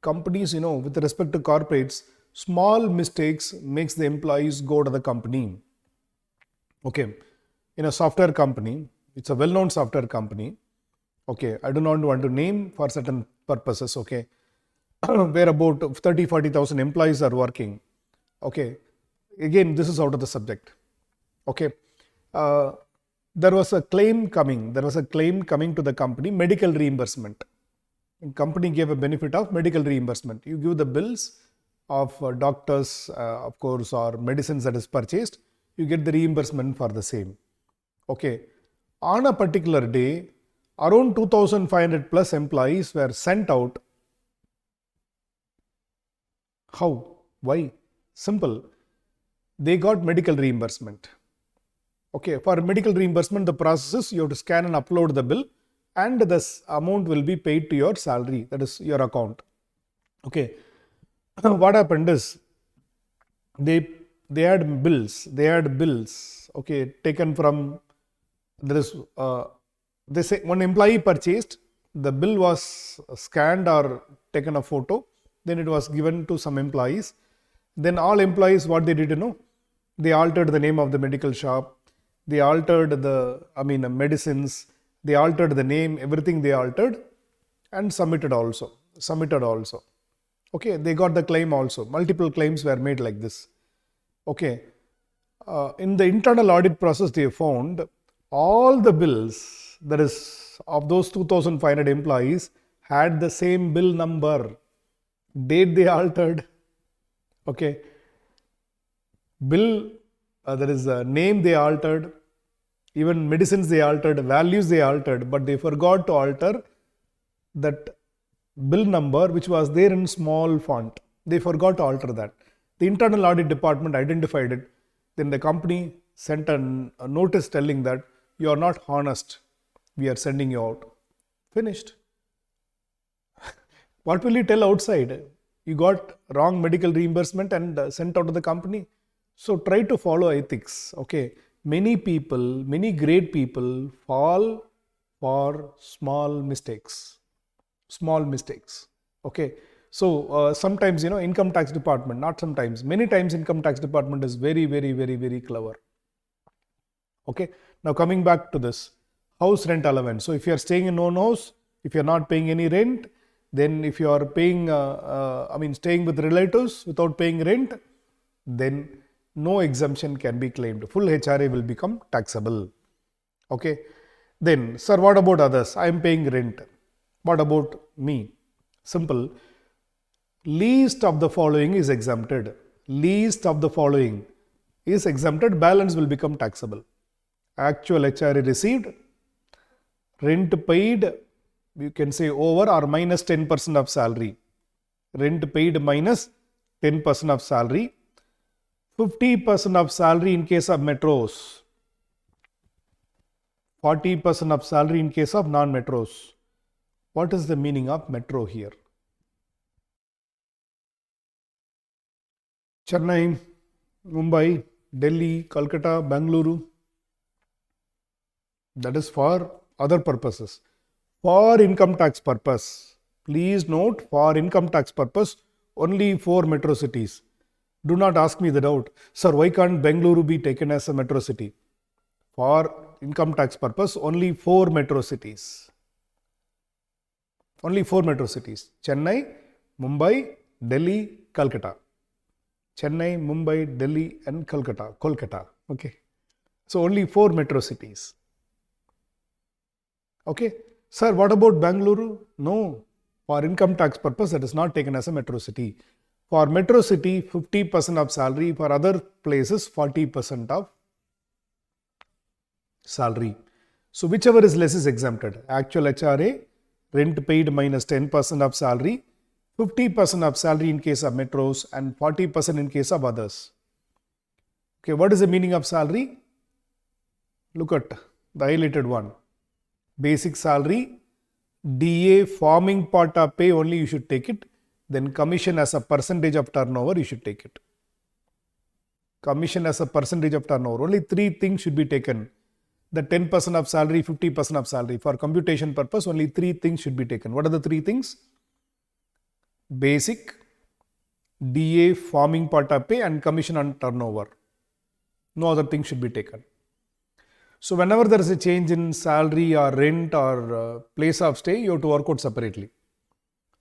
companies, with respect to corporates, small mistakes makes the employees go to the company. Okay, in a software company, it's a well-known software company. Okay, I do not want to name for certain purposes. Okay, where about 30,000-40,000 employees are working. Okay, again, this is out of the subject. Okay, there was a claim coming. There was a claim coming to the company, medical reimbursement. And company gave a benefit of medical reimbursement. You give the bills of doctors, of course, or medicines that is purchased. You get the reimbursement for the same. Okay, on a particular day, around 2,500 plus employees were sent out. How? Why? Simple. They got medical reimbursement. Okay, for medical reimbursement, the process is you have to scan and upload the bill, and this amount will be paid to your salary, that is your account. Okay, what happened is they had bills. Okay, taken from, there is they say one employee purchased, the bill was scanned or taken a photo, then it was given to some employees. Then all employees, what they did, they altered the name of the medical shop, they altered the medicines, they altered the name, everything they altered, and submitted also. Okay, they got the claim also. Multiple claims were made like this. Okay, in the internal audit process, they found all the bills, that is, of those 2,500 employees, had the same bill number. Date they altered. Okay, bill, there is a name they altered, even medicines they altered, values they altered, but they forgot to alter that bill number which was there in small font. They forgot to alter that. The internal audit department identified it. Then the company sent a notice telling that you are not honest. We are sending you out. Finished. What will you tell outside? You got wrong medical reimbursement and sent out to the company. So try to follow ethics. Okay, many people, many great people fall for small mistakes. Okay, so sometimes, income tax department, not sometimes, many times income tax department is very, very, very, very clever. Okay, now coming back to this house rent allowance. So if you are staying in own house, if you are not paying any rent, then if you are paying, staying with relatives without paying rent, then no exemption can be claimed. Full HRA will become taxable. Okay. Then, sir, what about others? I am paying rent. What about me? Simple. Least of the following is exempted. Least of the following is exempted. Balance will become taxable. Actual HRA received, rent paid, you can say over or minus 10% of salary. Rent paid minus 10% of salary. 50% of salary in case of metros. 40% of salary in case of non-metros. What is the meaning of metro here? Chennai, Mumbai, Delhi, Kolkata, Bangalore. That is for other purposes. For income tax purpose, please note, for income tax purpose, only 4 metro cities. Do not ask me the doubt, sir, why can't Bangalore be taken as a metro city? For income tax purpose, only 4 metro cities. Only 4 metro cities. Chennai, Mumbai, Delhi, Calcutta. Chennai, Mumbai, Delhi and Kolkata. Okay. So only 4 metro cities. Okay. Sir, what about Bangalore? No. For income tax purpose, that is not taken as a metro city. For metro city, 50% of salary. For other places, 40% of salary. So whichever is less is exempted. Actual HRA, rent paid minus 10% of salary, 50% of salary in case of metros and 40% in case of others. Okay, what is the meaning of salary? Look at the highlighted one. Basic salary, DA forming part of pay only you should take it. Then commission as a percentage of turnover you should take it. Commission as a percentage of turnover. Only 3 things should be taken. The 10% of salary, 50% of salary. For computation purpose, only 3 things should be taken. What are the 3 things? Basic, DA forming part of pay and commission on turnover. No other thing should be taken. So whenever there is a change in salary or rent or place of stay, you have to work out separately.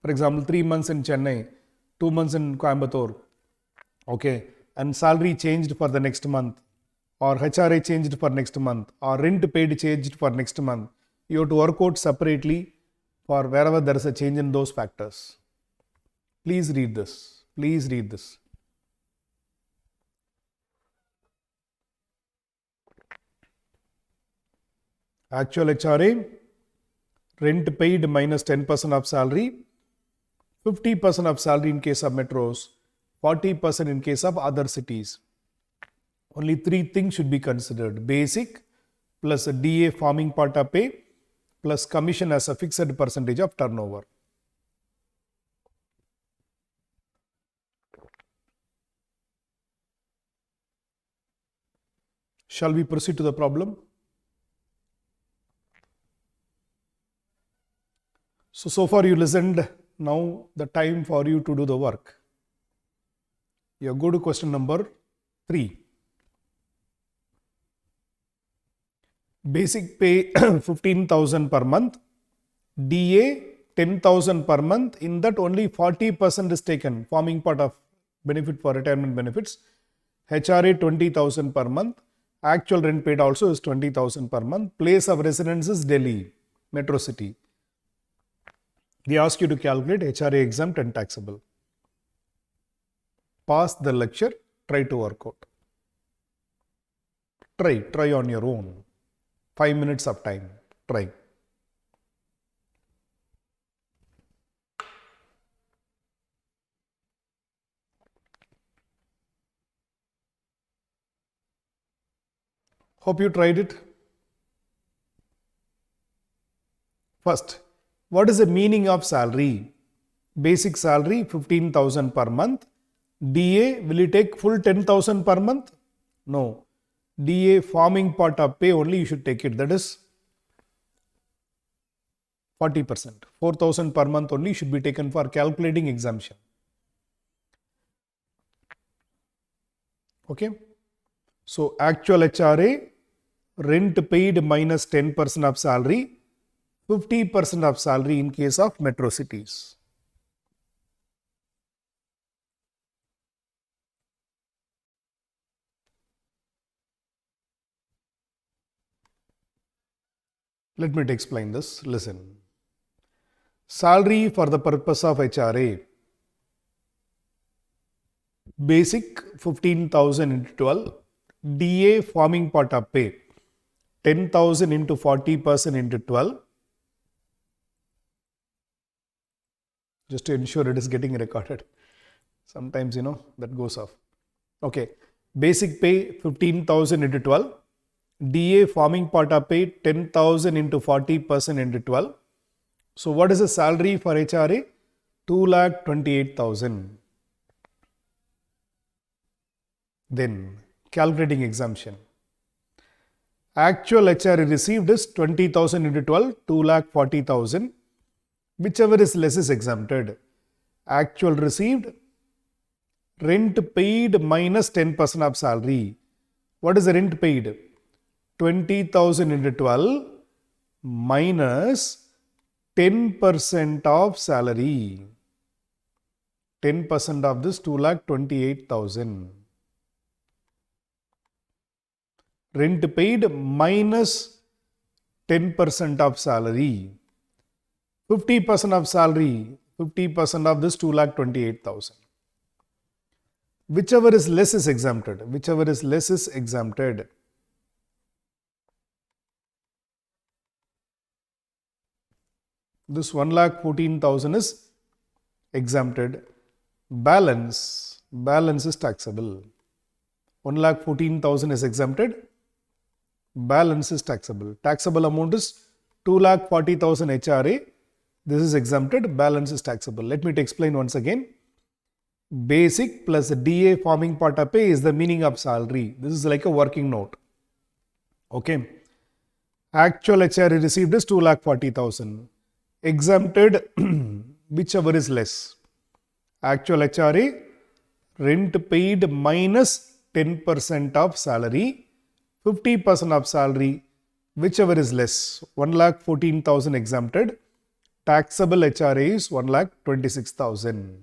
For example, 3 months in Chennai, 2 months in Coimbatore, okay, and salary changed for the next month, or HRA changed for next month, or rent paid changed for next month. You have to work out separately for wherever there is a change in those factors. Please read this. Please read this. Actual HRA, rent paid minus 10% of salary, 50% of salary in case of metros, 40% in case of other cities. Only 3 things should be considered. Basic plus a DA forming part of pay plus commission as a fixed percentage of turnover. Shall we proceed to the problem? So far you listened. Now the time for you to do the work. You go to question number 3. Basic pay 15,000 per month. DA 10,000 per month. In that only 40% is taken, forming part of benefit for retirement benefits. HRA 20,000 per month. Actual rent paid also is 20,000 per month. Place of residence is Delhi, metro city. They ask you to calculate HRA exempt and taxable. Pause the lecture, try to work out. Try on your own. 5 minutes of time. Try. Hope you tried it. First, what is the meaning of salary? Basic salary 15,000 per month. DA, will you take full 10,000 per month? No. DA forming part of pay only you should take it. That is 40%. 4,000 per month only should be taken for calculating exemption. Okay. So actual HRA, rent paid minus 10% of salary, 50% of salary in case of metro cities. Let me explain this. Listen. Salary for the purpose of HRA. Basic 15,000 into 12. DA forming part of pay. 10,000 into 40% into 12. Just to ensure it is getting recorded. Sometimes, that goes off. Okay. Basic pay 15,000 into 12. DA forming part of pay 10,000 into 40% into 12. So what is the salary for HRA? 2,28,000. Then calculating exemption. Actual HRA received is 20,000 into 12, 2,40,000. Whichever is less is exempted. Actual received, rent paid minus 10% of salary. What is the rent paid? 20,000 into 12 minus 10% of salary. 10% of this 2,28,000. Rent paid minus 10% of salary. 50% of salary, 50% of this 2,28,000. Whichever is less is exempted. Whichever is less is exempted. This 1,14,000 is exempted. Balance is taxable. 1,14,000 is exempted. Balance is taxable. Taxable amount is 2,40,000 HRA. This is exempted. Balance is taxable. Let me explain once again. Basic plus DA forming part of pay is the meaning of salary. This is like a working note. Okay. Actual HRA received is 2,40,000. Exempted whichever is less. Actual HRA, rent paid minus 10% of salary, 50% of salary, whichever is less. 1,14,000 exempted. Taxable HRA is 1,26,000.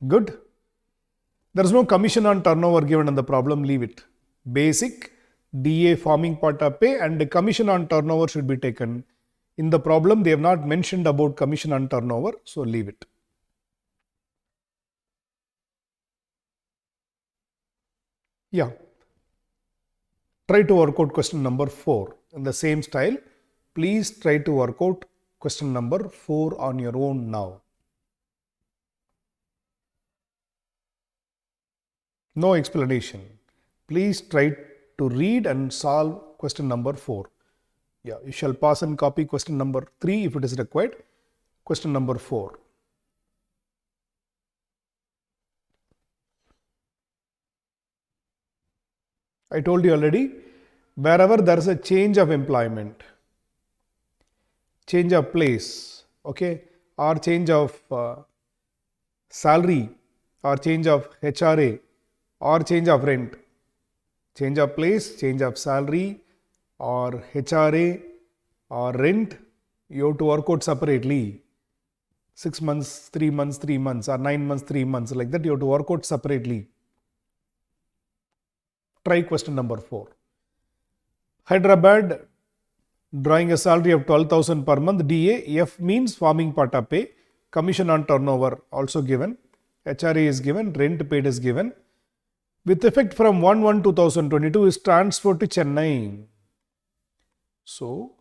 Good. There is no commission on turnover given in the problem. Leave it. Basic, DA forming part of pay and the commission on turnover should be taken. In the problem, they have not mentioned about commission on turnover, so leave it. Yeah. Try to work out question number 4 in the same style. Please try to work out question number 4 on your own now. No explanation. Please try to read and solve question number 4. Yeah, you shall pause and copy question number 3 if it is required. Question number 4. I told you already, wherever there is a change of employment, change of place, okay, or change of salary, or change of HRA, or change of rent, change of place, change of salary, or HRA, or rent, you have to work out separately. 6 months, 3 months, 3 months, or 9 months, 3 months, like that you have to work out separately. Try question number 4. Hyderabad drawing a salary of 12,000 per month. DA, F means forming part of pay. Commission on turnover also given. HRA is given. Rent paid is given. With effect from 1/1/2022 is transferred to Chennai. So,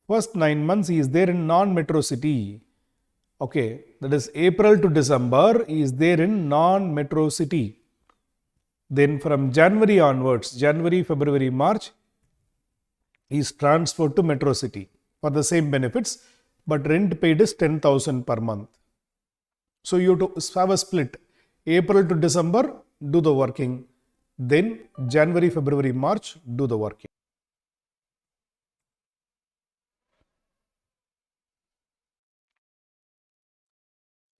first 9 months he is there in non-metro city. Okay, that is April to December he is there in non-metro city. Then from January onwards, January, February, March, he is transferred to metro city for the same benefits, but rent paid is 10,000 per month. So you have to have a split. April to December, do the working. Then January, February, March, do the working.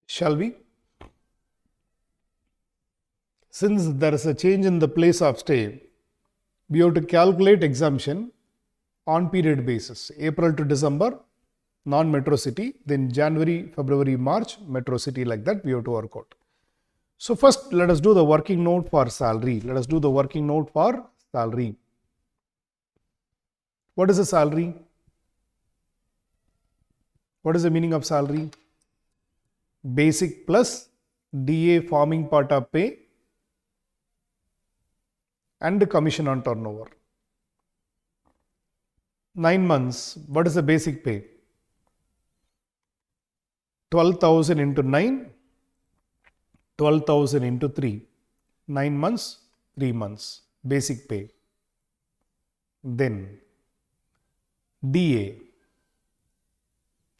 Shall we? Since there is a change in the place of stay, we have to calculate exemption on period basis. April to December, non-metro city, then January, February, March, metro city, like that we have to work out. So first let us do the working note for salary. Let us do the working note for salary. What is a salary? What is the meaning of salary? Basic plus DA forming part of pay and commission on turnover. 9 months, what is the basic pay? 12,000 into 9, 12,000 into 3. 9 months, 3 months, basic pay. Then DA,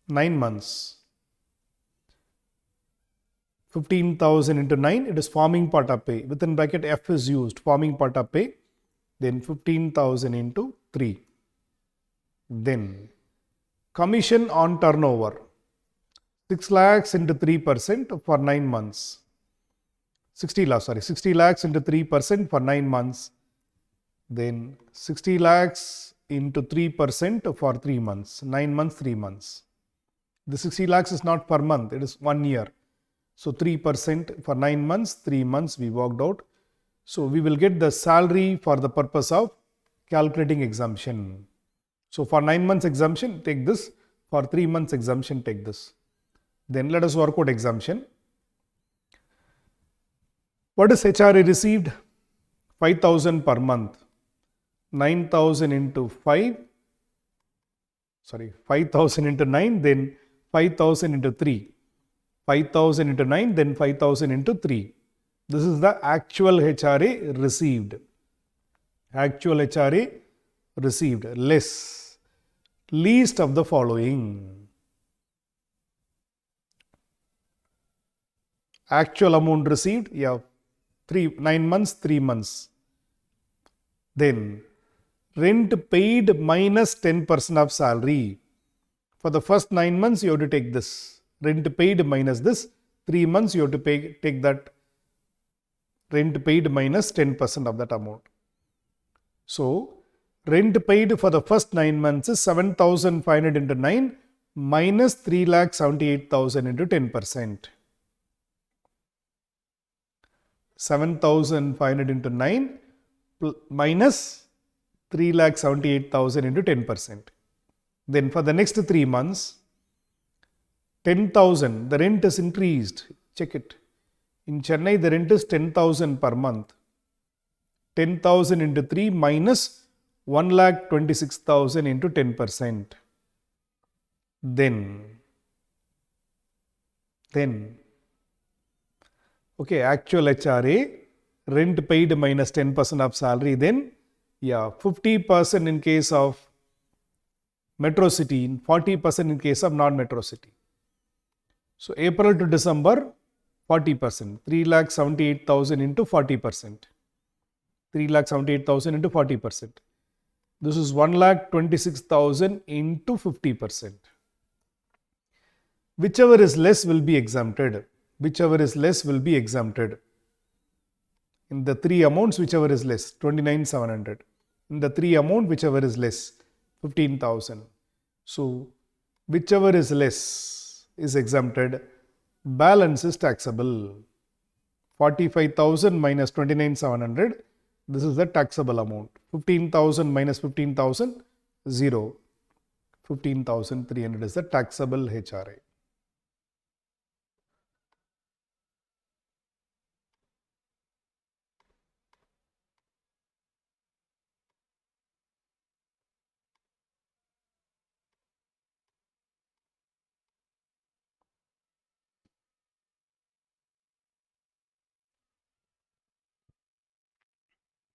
9 months, 15,000 into 9, it is forming part of pay. Within bracket F is used, forming part of pay. Then 15,000 into 3. Then commission on turnover, 6 lakhs into 3% for 9 months. 60 lakhs into 3% for 9 months. Then 60 lakhs into 3% for 3 months. 9 months, 3 months. The 60 lakhs is not per month, it is 1 year. So 3% for 9 months, 3 months we worked out. So we will get the salary for the purpose of calculating exemption. So for 9 months exemption, take this. For 3 months exemption, take this. Then let us work out exemption. What is HRA received? 5,000 per month. 9,000 into 5. 5,000 into 9, then 5,000 into 3. 5,000 into 9, then 5,000 into 3. This is the actual HRA received. Actual HRA received less least of the following. Actual amount received, 9 months, 3 months. Then rent paid minus 10% of salary. For the first 9 months, you have to take this. Rent paid minus this. 3 months, you have to take that rent paid minus 10% of that amount. So, rent paid for the first 9 months is 7,500 into 9 minus 3,78,000 into 10%. 7,500 into 9 minus 3,78,000 into 10%. Then for the next 3 months, 10,000, the rent is increased. Check it. In Chennai, the rent is 10,000 per month. 10,000 into 3 minus 1,26,000 into 10%. Then, okay, actual HRA, rent paid minus 10% of salary. Then, 50% in case of metro city, 40% in case of non-metro city. So, April to December, 40%, 3,78,000 into 40%. 3,78,000 into 40%. This is 1,26,000 into 50%. Whichever is less will be exempted. Whichever is less will be exempted. In the 3 amounts, whichever is less, 29,700. In the 3 amount, whichever is less, 15,000. So, whichever is less is exempted. Balance is taxable. 45,000 minus 29,700. This is the taxable amount. 15,000 minus 15,000, 0. 15,300 is the taxable HRA.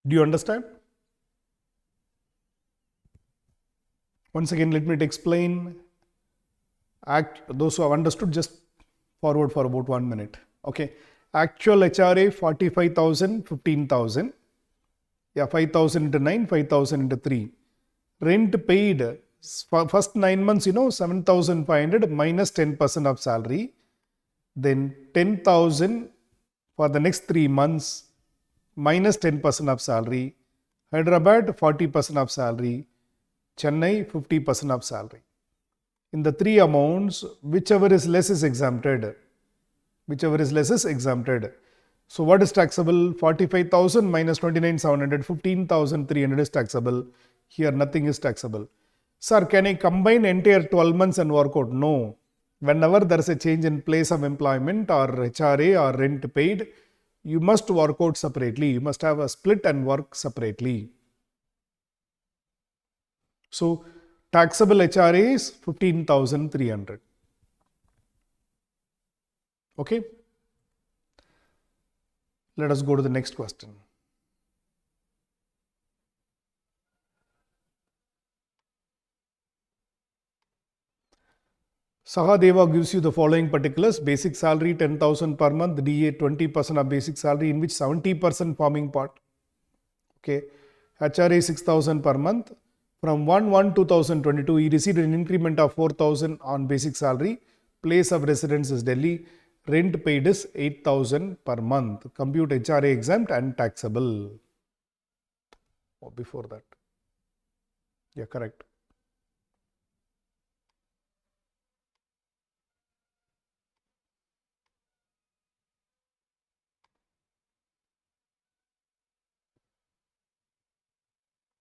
Do you understand? Once again, let me explain. Those who have understood, just forward for about 1 minute. Okay. Actual HRA 45,000, 15,000. 5,000 into 9, 5,000 into 3. Rent paid, first 9 months, 7,500 minus 10% of salary. Then 10,000 for the next 3 months minus 10% of salary. Hyderabad 40% of salary. Chennai 50% of salary. In the 3 amounts, whichever is less is exempted. Whichever is less is exempted. So what is taxable? 45,000 minus 29,700, 15,300 is taxable. Here nothing is taxable. Sir, can I combine entire 12 months and work out? No. Whenever there is a change in place of employment or HRA or rent paid, you must work out separately. You must have a split and work separately. So, taxable HRA is 15,300. Okay. Let us go to the next question. Sahadeva gives you the following particulars: basic salary 10,000 per month, DA 20% of basic salary, in which 70% forming part. Okay, HRA 6,000 per month. From 1/1/2022, he received an increment of 4,000 on basic salary. Place of residence is Delhi. Rent paid is 8,000 per month. Compute HRA exempt and taxable. Or before that. Yeah, correct.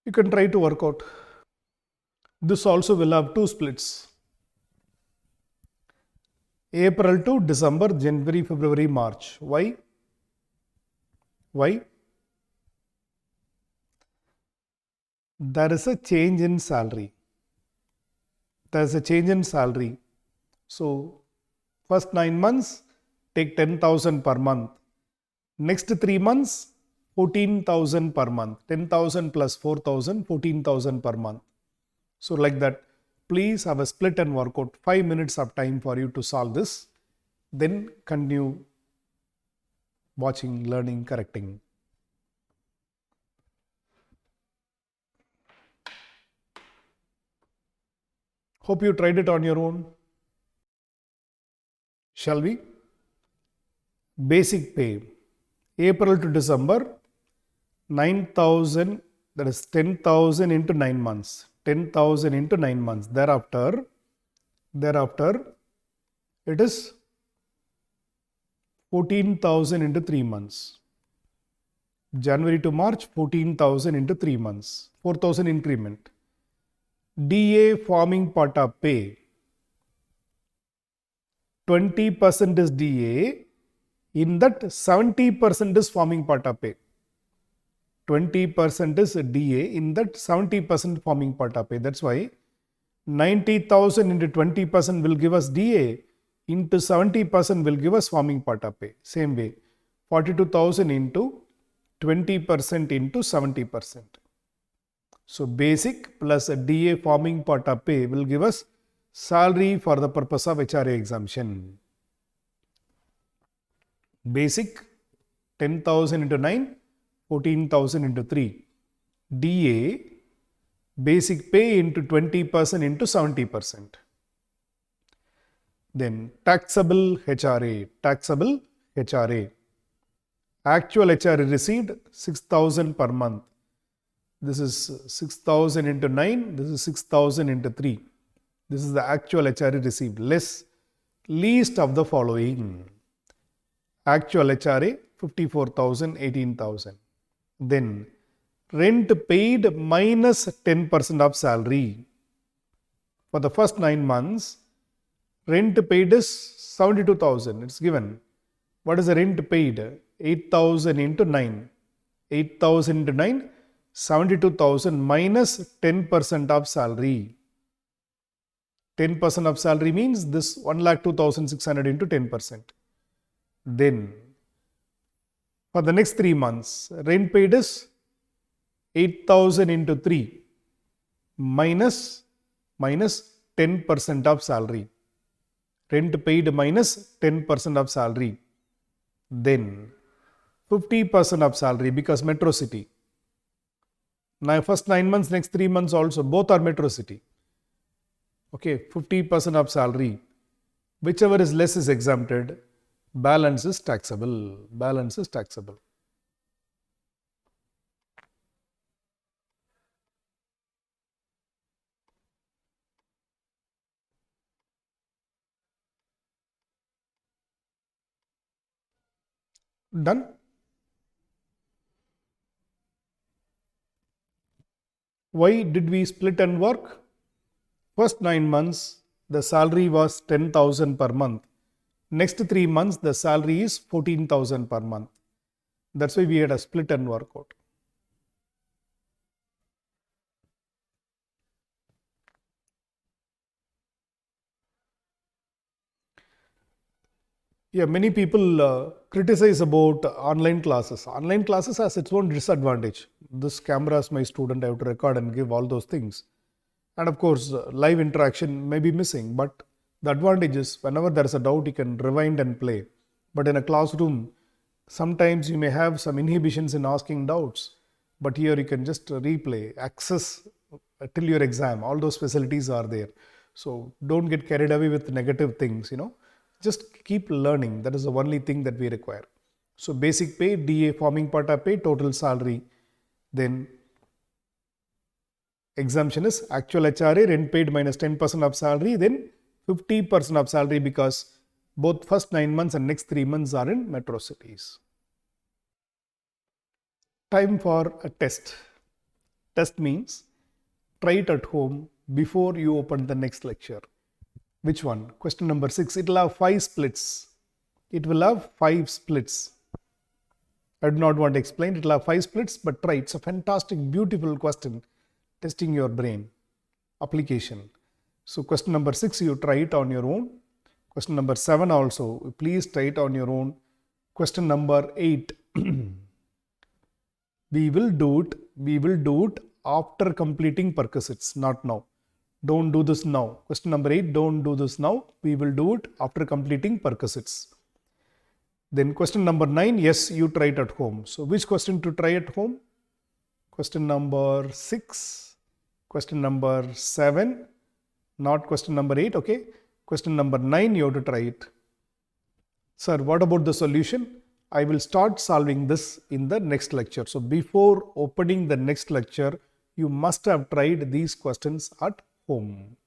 You can try to work out. This also will have two splits. April to December, January, February, March. Why? Why? There is a change in salary. There is a change in salary. So, first 9 months, take 10,000 per month. Next 3 months, 14,000 per month. 10,000 plus 4,000, 14,000 per month. So, like that, please have a split and work out. 5 minutes of time for you to solve this. Then continue watching, learning, correcting. Hope you tried it on your own. Shall we? Basic pay. April to December, 9,000, that is 10,000 into 9 months. 10,000 into 9 months. Thereafter, it is 14,000 into 3 months. January to March, 14,000 into 3 months. 4,000 increment. DA forming part of pay. 20% is DA. In that, 70% is forming part of pay. 20% is DA. In that, 70% forming part of pay. That's why 90,000 into 20% will give us DA. Into 70% will give us forming part of pay. Same way, 42,000 into 20% into 70%. So, basic plus a DA forming part of pay will give us salary for the purpose of HRA exemption. Basic 10,000 into 9, 14,000 into 3. DA basic pay into 20% into 70%. Then taxable HRA, Actual HRA received 6,000 per month. This is 6,000 into 9, this is 6,000 into 3. This is the actual HRA received, less least of the following. Actual HRA 54,000, 18,000. Then rent paid minus 10% of salary. For the first 9 months, rent paid is 72,000. It's given. What is the rent paid? 8,000 into 9. 8,000 into 9, 72,000 minus 10% of salary. 10% of salary means this 1,02,600 into 10%. Then, for the next 3 months, rent paid is 8,000 into 3 minus 10% of salary. Rent paid minus 10% of salary. Then, 50% of salary because metro city. Now, first 9 months, next 3 months also, both are metro city. Okay, 50% of salary. Whichever is less is exempted. Balance is taxable. Balance is taxable. Done? Why did we split and work? First 9 months, the salary was 10,000 per month. Next 3 months, the salary is 14,000 per month. That's why we had a split and workout. Yeah, many people criticize about online classes. Online classes has its own disadvantage. This camera is my student, I have to record and give all those things. And of course, live interaction may be missing, but the advantage is whenever there is a doubt, you can rewind and play. But in a classroom, sometimes you may have some inhibitions in asking doubts, but here you can just replay, access till your exam. All those facilities are there. So don't get carried away with negative things. Just keep learning. That is the only thing that we require. So basic pay, DA, forming part pay, total salary. Then exemption is actual HRA, rent paid minus 10% of salary, then 50% of salary because both first 9 months and next 3 months are in metro cities. Time for a test. Test means try it at home before you open the next lecture. Which one? Question number 6. It will have 5 splits. It will have 5 splits. I do not want to explain. It will have 5 splits, but try. It's a fantastic, beautiful question. Testing your brain. Application. So question number 6, you try it on your own. Question number 7 also, please try it on your own. Question number 8. We will do it after completing perquisites, not now. Don't do this now. Question number 8, don't do this now. We will do it after completing perquisites. Then question number 9, yes, you try it at home. So which question to try at home? Question number 6, question number 7, not question number 8, okay. Question number 9, you have to try it. Sir, what about the solution? I will start solving this in the next lecture. So before opening the next lecture, you must have tried these questions at home.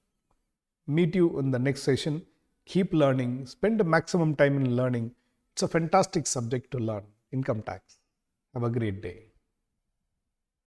Meet you in the next session. Keep learning. Spend the maximum time in learning. It's a fantastic subject to learn, income tax. Have a great day.